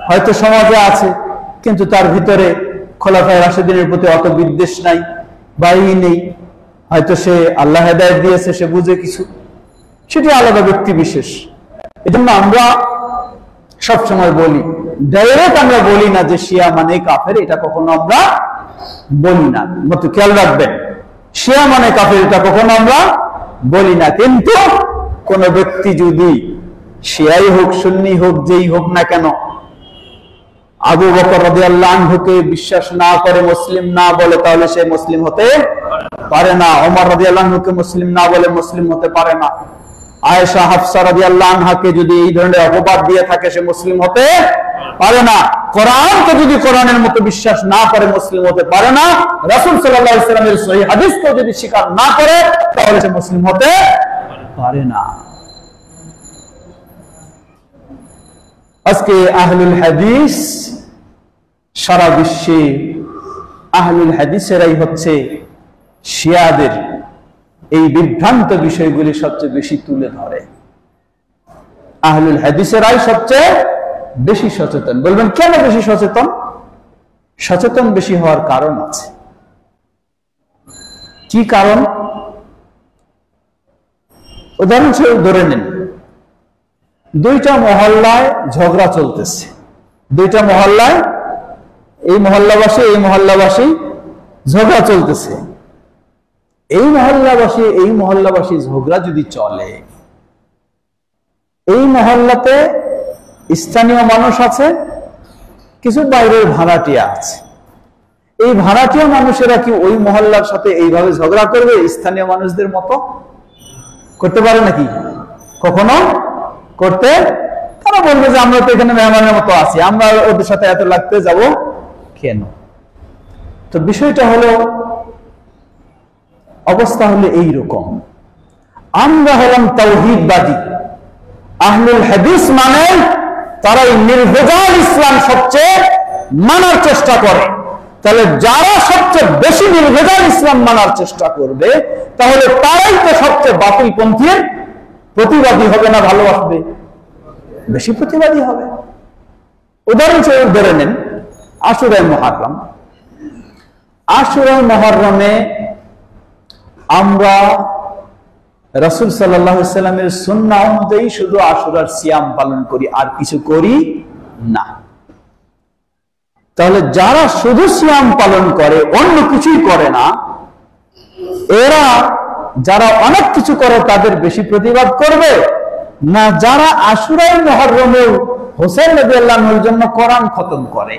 হয়তো সমাজে আছে, কিন্তু তার ভিতরে খোলাফায়ে রাশিদিনের প্রতি অত বিদ্বেষ নাই বা ই নেই, হয়তো সে আল্লাহ হেদায়েত দিয়েছে, সে বুঝে কিছু, সেটি আলাদা ব্যক্তি বিশেষ। এজন্য আমরা সবসময় বলি, ডাইরেক্ট আমরা বলি না যে শিয়া মানে কাফের, এটা কখনো আমরা বলি না। মতো খেয়াল রাখবেন, শিয়া মানে কাফের এটা কখনো আমরা বলি না। কিন্তু কোন ব্যক্তি যদি শিয়াই হোক সুন্নি হোক যেই হোক না কেন, আবু বকর রাদিয়াল্লাহু আনহুকে বিশ্বাস না করে মুসলিম না বলে তাহলে সে মুসলিম হতে পারে না। ওমর রাদিয়াল্লাহু আনহুকে মুসলিম না বলে মুসলিম হতে পারে না। আয়েশা হাফসা রাদিয়াল্লাহু আনহাকে যদি এই ধরনের অপবাদ দিয়ে থাকে সে মুসলিম হতে পারে না। কোরআনকে যদি কোরআনের মতো বিশ্বাস না করে মুসলিম হতে পারে না। রাসূল সাল্লাল্লাহু আলাইহি ওয়াসাল্লামের সহিহ হাদিসকে যদি স্বীকার না করে তাহলে সে মুসলিম হতে পারে না। আজকে আহলুল হাদিস সারা বিশ্বে আহলুল হাদিসেরাই হচ্ছে শিয়াদের এই বিভ্রান্ত বিষয়গুলি সবচেয়ে বেশি তুলে ধরে। আহলুল হাদিসেরাই সবচেয়ে বেশি সচেতন। বলবেন কেন বেশি সচেতন? সচেতন বেশি হওয়ার কারণ আছে। কি কারণ? উদাহরণস্বরূপ ধরে নিন, দুইটা মহল্লায় ঝগড়া চলতেছে। দুইটা মহল্লায় এই মহল্লাবাসী ঝগড়া চলতেছে। এই মহল্লাবাসী ঝগড়া যদি চলে, এই মহল্লাতে স্থানীয় মানুষ আছে, কিছু বাইরের ভাড়াটিয়া আছে। এই ভাড়াটিয়া মানুষেরা কি ওই মহল্লার সাথে এইভাবে ঝগড়া করবে স্থানীয় মানুষদের মতো? করতে পারে নাকি? কখনো করতে? তারা বলবে যে আমরা তো এখানে মেহমানের মতো আছি, আমরা ওদের সাথে এত লাগতে যাব কেন? তো বিষয়টা হলো, অবস্থা হলো এইরকম। আমরা হলাম তাওহীদবাদী। আহলুল হাদিস মানে তারাই নির্ভেজাল ইসলাম সবচেয়ে মানার চেষ্টা করে। তাহলে যারা সবচেয়ে বেশি নির্ভেজাল ইসলাম মানার চেষ্টা করবে তাহলে তারাই তো সবচেয়ে বাতিলপন্থীর প্রতিবাদী হবে না ভালোবাসবে? বেশি প্রতিবাদী হবে। উদাহরণস্বরূপ ধরে নেন আশুরায়ে মুহররম। আশুরায়ে মুহররমে আমরা রাসূল সাল্লাল্লাহু আলাইহি ওয়াসাল্লামের সুন্নাহ অনুযায়ী শুধু আশুরার সিয়াম পালন করি, আর কিছু করি না। তাহলে যারা শুধু সিয়াম পালন করে, অন্য কিছুই করে না, এরা যারা অনেক কিছু করে তাদের বেশি প্রতিবাদ করবে না যারা আশুরায়ে মুহররমে হোসেন রাদিয়াল্লাহু আনহুর জন্য কোরআন খতম করে,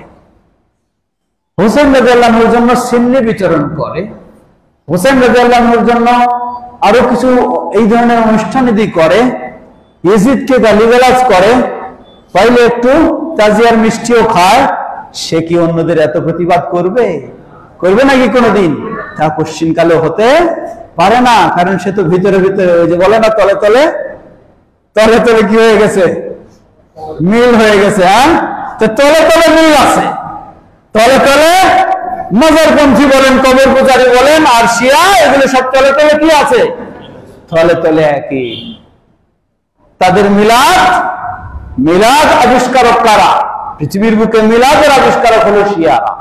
হোসেন রাদিয়াল্লাহু আনহুর জন্য সিন্নি বিতরণ করে, হোসেন রাদিয়াল্লাহু আনহুর জন্য আরো কিছু এই ধরনের অনুষ্ঠানাদি করে, ইয়াজিদকে গালিগালাজ করে, পাইলে একটু তাজিয়ার মিষ্টিও খায়, সে কি অন্যদের এত প্রতিবাদ করবে? করবে নাকি কোনোদিন? তা পশ্চিমকালে হতে পারে না। কারণ সে তো ভিতরে ভিতরে, ওই যে বলে না, তলে তলে কি হয়ে গেছে? মিল হয়ে গেছে। হ্যাঁ, তো তলে তলে মিল আছে। তলে তলে মাজারপন্থী বলেন, কবর পূজারী বলেন, আর শিয়া, এগুলো সব তলে তলে কি আছে? তলে তলে একই। তাদের মিলাদ আবিষ্কারক কারা? পৃথিবীর বুকে মিলাদের আবিষ্কারক হলো শিয়ারা।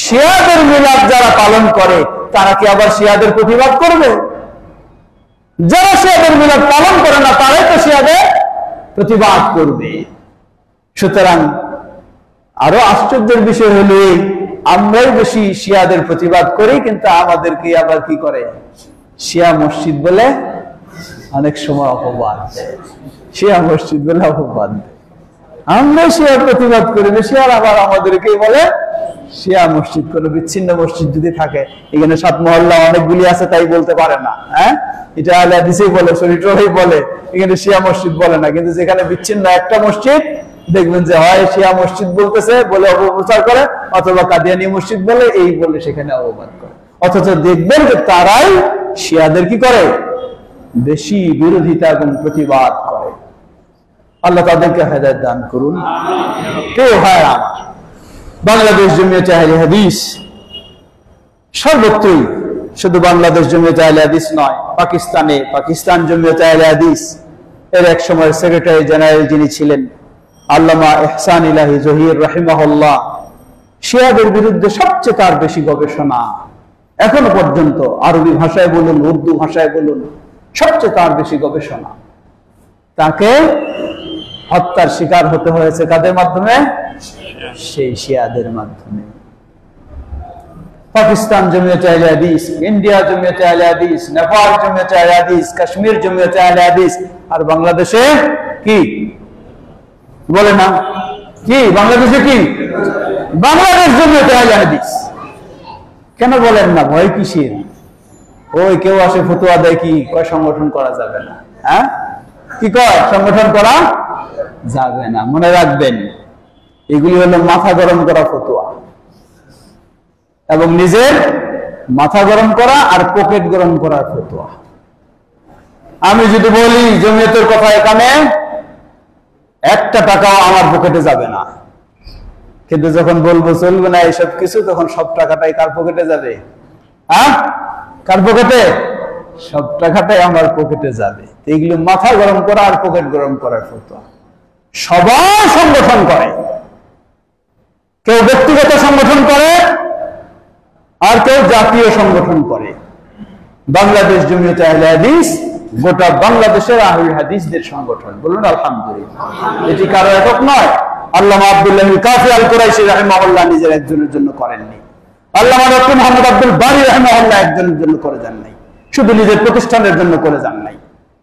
শিয়াদের মিলাদ যারা পালন করে তারা কি আবার শিয়াদের প্রতিবাদ করবে? যারা শিয়াদের মিলাদ পালন করে না তারাই তো শিয়াদের প্রতিবাদ করবে। সুতরাং আরো আশ্চর্যের বিষয় হলো আমরাই বেশি শিয়াদের প্রতিবাদ করি, কিন্তু আমাদেরকে আবার কি করে? শিয়া মসজিদ বলে অনেক সময় অপবাদ দেয়। শিয়া মসজিদ বলে অপবাদ দেয়। আমরা শিয়ার প্রতিবাদ করি, শিয়ার আবার আমাদেরকে বলে শিয়া মসজিদ। কোন বিচ্ছিন্ন মসজিদ যদি থাকে, এখানে 7 মহল্লা অনেকগুলি আছে তাই বলতে পারে না। হ্যাঁ, এটা আহলে হাদিসই বলে, শরীয়তই বলে, এখানে শিয়া মসজিদ বলে না। কিন্তু যেখানে বিচ্ছিন্ন একটা মসজিদ, দেখবেন যে হয় শিয়া মসজিদ বলতেছে বলে অপপ্রচার করে, অথবা কাদিয়ানী মসজিদ বলে এই বলে সেখানে অপবাদ করে। অথচ দেখবেন যে তারাই শিয়াদের কি করে? বেশি বিরোধিতা এবং প্রতিবাদ করে। আল্লাহ তাদেরকে হেদায়েত দান করুন। কেউ হয় আমার বাংলাদেশ জমিয়তে আহলে হাদিস সর্বত্রই, শুধু বাংলাদেশ জমিয়তে আহলে হাদিস নয়, পাকিস্তান জমিয়তে আহলে হাদিস এর এক সময় সেক্রেটারি জেনারেল যিনি ছিলেন আল্লামা ইহসান ইলাহি জহির রাহিমাহুল্লাহ, শিয়াদের বিরুদ্ধে সবচেয়ে তার বেশি গবেষণা এখনো পর্যন্ত, আরবি ভাষায় বলুন, উর্দু ভাষায় বলুন, সবচেয়ে তার বেশি গবেষণা। তাকে হত্যার শিকার হতে হয়েছে কাদের মাধ্যমে? সেই শিয়াদের মাধ্যমে। পাকিস্তান জমিয়তে আহলে হাদিস, ইন্ডিয়া জমিয়তে আহলে হাদিস, নেপাল জমিয়তে আহলে হাদিস, কাশ্মীর জমিয়তে আহলে হাদিস, আর বাংলাদেশে কি বলে না? কি বাংলাদেশে কি বাংলাদেশ জমিয়তে আহলে হাদিস। কেন বলেন না, ভয় কিসের? ওই কেউ আসে ফতোয়া দেয় কি কয় সংগঠন করা যাবে না। হ্যাঁ, কি কয় সংগঠন করা যাবে না। মনে রাখবেন, এগুলি হলো মাথা গরম করা ফতোয়া, এবং নিজের মাথা গরম করা আর পকেট গরম করার ফতোয়া। আমি যদি বলি জমিয়তের কথা, এখানে একটা টাকাও আমার পকেটে যাবে না, কিন্তু যখন বলবো চলবে না এইসব কিছু, তখন সব টাকাটাই কার পকেটে যাবে? হ্যাঁ, কার পকেটে? সব টাকাটাই আমার পকেটে যাবে। এইগুলো মাথা গরম করা আর পকেট গরম করার ফতোয়া। সবাই সংগঠন করে, কেউ ব্যক্তিগত সংগঠন করে আর কেউ জাতীয় সংগঠন করে। বাংলাদেশ জমিয়তে আহলে হাদিস গোটা বাংলাদেশের আহলে হাদিসদের সংগঠন। বলুন আলহামদুলিল্লাহ। এটি কারো একক নয়। আল্লামা আব্দুল্লাহ কাফি আল কুরাইশি রাহিমাহুল্লাহ নিজের একজনের জন্য করেননি। আল্লামা ডক্টর মুহাম্মদ আব্দুল বারী রাহিমাহুল্লাহ একজনের জন্য করে যান নাই, শুধু নিজের প্রতিষ্ঠানের জন্য করে যান নাই।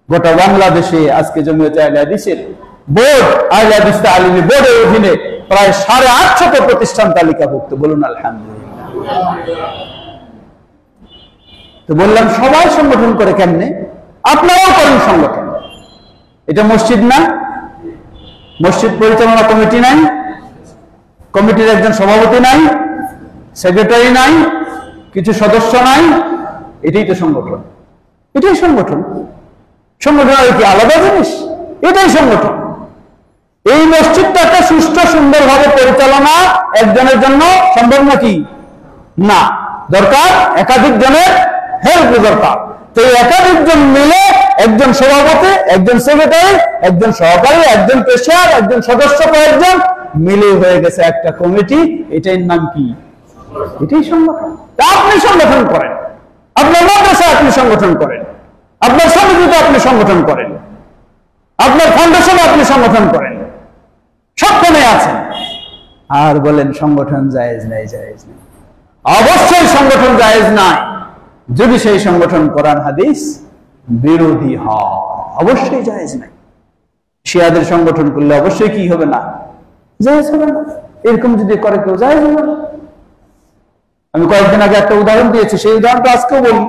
গোটা বাংলাদেশে আজকে জমিয়তে আহলে হাদিসের বোর্ড, আহলে হাদিস তালিমি বোর্ডের অধীনে প্রায় 850 প্রতিষ্ঠান তালিকাভুক্ত। বলুন আলহামদুলিল্লাহ। তো বললাম সবাই সংগঠন করে, কেমনে? আপনারাও করেন সংগঠন। এটা মসজিদ না? মসজিদ পরিচালনা কমিটি নাই, কমিটির একজন সভাপতি নাই, সেক্রেটারি নাই, কিছু সদস্য নাই, এটাই তো সংগঠন। এটাই সংগঠন। সংগঠন আর কি আলাদা জিনিস? এটাই সংগঠন। এই মসজিদটাকে সুষ্ঠু সুন্দরভাবে পরিচালনা একজনের জন্য সম্ভব নাকি? না, দরকার একাধিক জনের হেল্প দরকার। তো একাধিক জন মিলে একজন সভাপতি, একজন সেক্রেটারি, একজন সহকারী, একজন পেশার, একজন সদস্য, কয়েকজন মিলে হয়ে গেছে একটা কমিটি। এটার নাম কি? এটাই সংগঠন। আপনি সংগঠন করেন, আপনার মাদ্রাসায় আপনি সংগঠন করেন, আপনার সমিতিতে আপনি সংগঠন করেন, আপনার ফাউন্ডেশনে আপনি সংগঠন করেন, সবখানে আছেন। আর বলেন সংগঠন জায়েজ নাই, জায়েজ নাই। অবশ্যই সংগঠন জায়েজ নাই যদি সেই সংগঠন কোরআন হাদিস বিরোধী হয়। অবশ্যই জায়েজ নাই। শিয়াদের সংগঠন করলে অবশ্যই কি হবে না? জায়েজ হবে না। এরকম যদি করে কেউ, জায়েজ হবে না। আমি কয়েকদিন আগে একটা উদাহরণ দিয়েছি, সেই উদাহরণটা আজকেও বলি।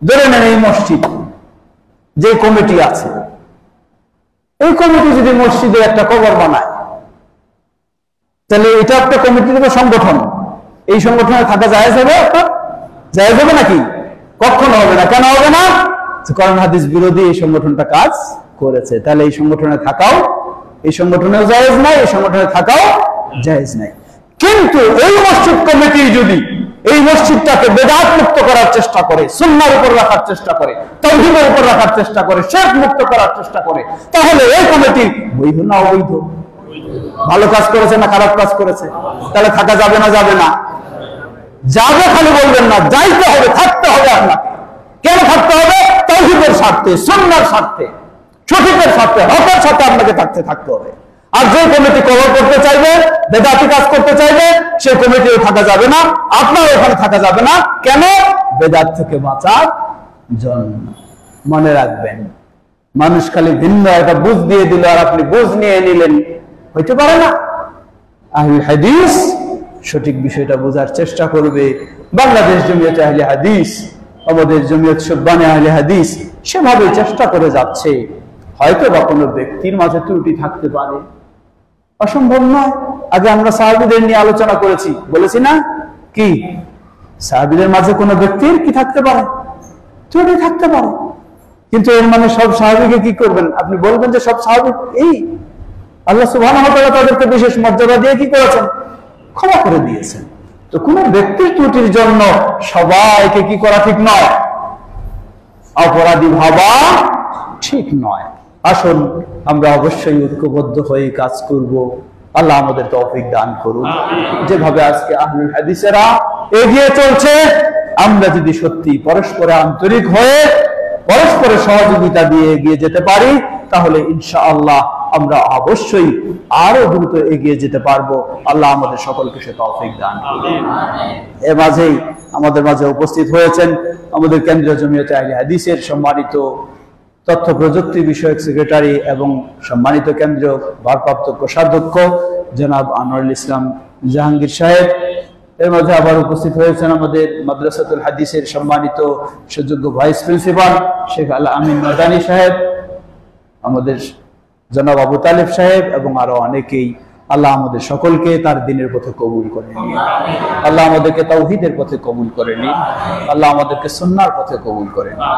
ধরে নেন এই মসজিদ, যে কমিটি আছে, এই কমিটি যদি মসজিদে একটা কবর বানায়, তাহলে এটা একটা কমিটির সংগঠন। এই সংগঠনে থাকা জায়েজ হবে? আপনার জায়েজ হবে নাকি? কখনো হবে না। কেন হবে না? কোরআন হাদিস বিরোধী এই সংগঠনটা কাজ করেছে। তাহলে এই সংগঠনে থাকাও, এই সংগঠনেও জায়েজ নাই, এই সংগঠনে থাকাও জায়েজ নাই। কিন্তু এই মসজিদ কমিটি যদি এই মসজিদটাকে বেদাত মুক্ত করার চেষ্টা করে, সুন্নাহর উপর রাখার চেষ্টা করে, তাওহীদের উপর রাখার চেষ্টা করে, শিরক মুক্ত করার চেষ্টা করে, তাহলে এই কমিটি বৈধ না অবৈধ? ভালো কাজ করেছে না খারাপ কাজ করেছে? তাহলে থাকা যাবে না? যাবে না। যাবে খালি বলবেন না, যাইতে হবে, থাকতে হবে আপনাকে। কেন থাকতে হবে? তাওহীদের স্বার্থে, সুন্নাহর স্বার্থে, সঠিকের স্বার্থে, হকের সাথে আপনাকে থাকতে হবে। আর যে কমিটি কবর করতে চাইবে, বেদাতি কাজ করতে চাইবে, সেই কমিটিও থাকা যাবে না, আপনার ওখানে থাকা যাবে না। কেন? বেদাত থেকে বাঁচার জন্য। মনে রাখবেন, মানুষ খালি ভিন্ন একটা বুঝ দিয়ে দিল আর আপনি বুঝ নিয়ে নিলেন, হইতে পারে না। আহলে হাদিস সঠিক বিষয়টা বোঝার চেষ্টা করবে। বাংলাদেশ জমিয়তে আহলে হাদিস, আমাদের জমিয়ত শুব্বানে আহলে হাদিস সেভাবে চেষ্টা করে যাচ্ছে। হয়তো বা কোনো ব্যক্তির মাঝে ত্রুটি থাকতে পারে, অসম্ভব নয়। আগে আমরা সাহাবীদের নিয়ে আলোচনা করেছি, বলেছি না? কি সাহাবীদের মাঝে কোনো ব্যক্তির কি থাকতে পারে? ত্রুটি থাকতে পারে। কিন্তু এর মানে সব সাহাবীকে কি করবেন? আপনি বলবেন যে সব সাহাবী এই আল্লাহ সুবহানাহু ওয়া তাআলা তাদেরকে বিশেষ মর্যাদা দিয়ে কি করেছেন? ক্ষমা করে দিয়েছেন। তো কোন ব্যক্তির ত্রুটির জন্য সবাইকে কি করা ঠিক নয়, অপরাধী ভাবা ঠিক নয়। আসুন আমরা অবশ্যই ঐক্যবদ্ধ হয়ে কাজ করব। আল্লাহ আমাদের তৌফিক দান করুন। যেভাবে আজকে আহলুল হাদিসেরা এগিয়ে চলছে, আমরা যদি সত্যি পরস্পরে আন্তরিক হয়ে পরস্পরের সহযোগিতা দিয়ে এগিয়ে যেতে পারি, তাহলে ইনশাআল্লাহ আমরা অবশ্যই আরো দ্রুত এগিয়ে যেতে পারবো। আল্লাহ আমাদের সকলকে সে তৌফিক দান করুন। এর মাঝেই আমাদের মাঝে উপস্থিত হয়েছেন আমাদের কেন্দ্রীয় জমিয়তে আহলে হাদিসের সম্মানিত তথ্য প্রযুক্তি বিষয়ক সেক্রেটারি এবং সম্মানিত কেন্দ্রীয় ভারপ্রাপ্ত কোষাধ্যক্ষ জনাব আনোয়ারুল ইসলাম জাহাঙ্গীর সাহেব। এর মধ্যে আবার উপস্থিত হয়েছেন আমাদের মাদ্রাসাতুল হাদিসের সম্মানিত সুযোগ্য ভাইস প্রিন্সিপাল শেখ আল আমিন মাদানী সাহেব, আমাদের জনাব আবু তালেব সাহেব এবং আরো অনেকেই। আল্লাহ আমাদের সকলকে তার দিনের পথে কবুল করে নিন। আল্লাহ আমাদেরকে তাওহীদের পথে কবুল করে নিন। আল্লাহ আমাদেরকে সুন্নাহর পথে কবুল করে নিন।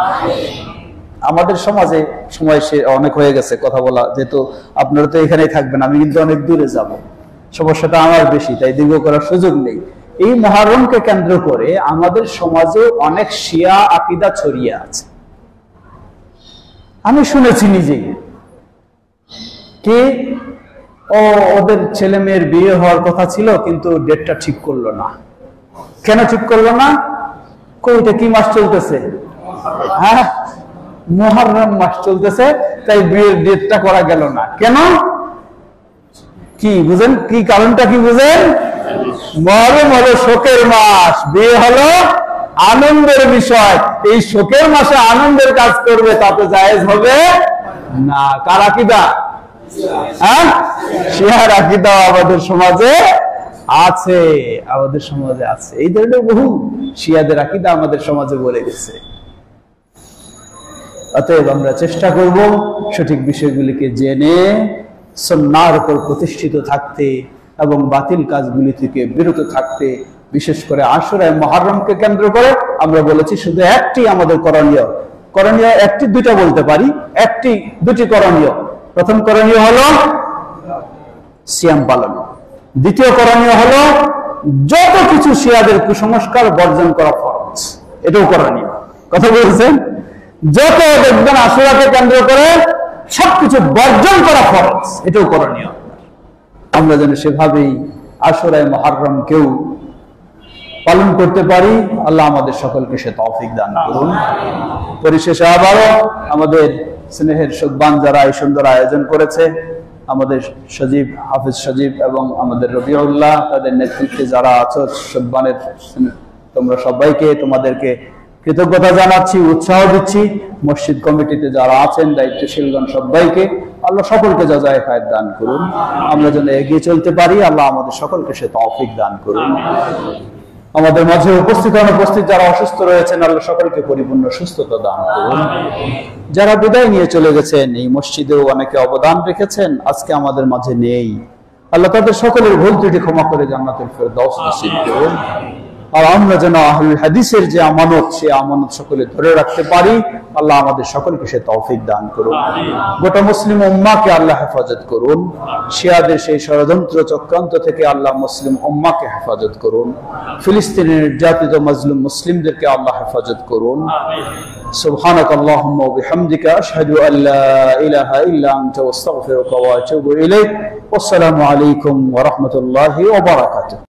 আমাদের সমাজে সময় অনেক হয়ে গেছে কথা বলা, যেহেতু আপনারা তো এখানেই থাকবেন, আমি কিন্তু অনেক দূরে যাব, সমস্যাটা আমার বেশি, তাই দীর্ঘ করার সুযোগ নেই। এই মুহররমকে কেন্দ্র করে আমাদের সমাজে অনেক শিয়া আকীদা ছড়িয়ে আছে। আমি শুনেছি নিজেই কি ওদের ছেলে মেয়ের বিয়ে হওয়ার কথা ছিল কিন্তু ডেটটা ঠিক করলো না। কেন ঠিক করলো না? কইটা কি মাস চলতেছে? হ্যাঁ, মুহররম মাস চলতেছে, তাই বিয়ের ডেটটা করা গেল না। কেন? কি বুঝেন? কি কারণটা কি বুঝেন? মুহররম হলো শোকের মাস, বিয়ে হলো আনন্দের বিষয়। এই শোকের মাসে আনন্দের কাজ করবে তাতে জায়েজ হবে না। কার আকীদা? হ্যাঁ, শিয়ার আকীদা আমাদের সমাজে আছে, আমাদের সমাজে আছে। এই ধরনের বহু শিয়াদের আকীদা আমাদের সমাজে বলে গেছে। অতএব আমরা চেষ্টা করব সঠিক বিষয়গুলিকে জেনে সুন্নাহর উপর প্রতিষ্ঠিত থাকতে এবং বাতিল কাজগুলি থেকে বিরত থাকতে। বিশেষ করে আশুরায়ে মুহররমকে কেন্দ্র করে আমরা বলেছি শুধু একটি আমাদের করণীয় একটি, দুইটা বলতে পারি, দুটি করণীয়। প্রথম করণীয় হলো সিয়াম পালন, দ্বিতীয় করণীয় হলো যত কিছু শিয়াদের কুসংস্কার বর্জন করা ফরজ, এটাও করণীয়। কথা বলছেন? যত দেখবেন আশুরাকে কেন্দ্র করে সবকিছু বর্জন করা ফরজ, এটাও করণীয়। আমরা যেন সেভাবেই আশুরায়ে মুহররমকেও পালন করতে পারি। আল্লাহ আমাদের সকলকে সে তৌফিক দান করুন। পরিশেষে আবারও আমাদের স্নেহের সুবহান যারা এই সুন্দর আয়োজন করেছে, আমাদের সজীব, হাফিজ সজীব এবং আমাদের রবিউল্লাহ, তাদের নেতৃত্বে যারা আছো সুবহানের, তোমরা সবাইকে তোমাদেরকে কৃতজ্ঞতা জানাচ্ছি, উৎসাহ দিচ্ছি। মসজিদ কমিটিতে যারা আছেন দায়িত্বশীলগণ সবাইকে আল্লাহ সকলকে জাযায়ে খায়ের দান করুন। আমরা যেন এগিয়ে চলতে পারি, আল্লাহ আমাদের সকলকে সে তৌফিক দান করুন। আমাদের মাঝে উপস্থিত অনুপস্থিত যারা অসুস্থ রয়েছেন আল্লাহ সকলকে পরিপূর্ণ সুস্থতা দান করুন। যারা বিদায় নিয়ে চলে গেছেন, এই মসজিদেও অনেকে অবদান রেখেছেন, আজকে আমাদের মাঝে নেই, আল্লাহ তাদের সকলের ভুল ত্রুটি ক্ষমা করে জান্নাতুল ফেরদাউস নসিব করুন। আর আমরা যেন আহলুল হাদিসের যে আমানত, সে আমানত সকলে ধরে রাখতে পারি, আল্লাহ আমাদের সকলকে সে তৌফিক দান করুন। গোটা মুসলিম উম্মাহকে আল্লাহ হেফাজত করুন। শিয়াদের সেই ষড়যন্ত্র চক্রান্ত থেকে আল্লাহ মুসলিম উম্মাহকে হেফাজত করুন। ফিলিস্তিনের নির্যাতিত মাজলুম মুসলিমদেরকে আল্লাহ হেফাজত করুন। সুবহানাকাল্লাহুম্মা ওয়া বিহামদিকা আশহাদু আল্লা ইলাহা ইল্লা আনতা আস্তাগফিরুকা ওয়া আতুবু ইলাইক। ওয়াসসালামু আলাইকুম ওয়া রাহমাতুল্লাহি ওয়া বারাকাতুহু।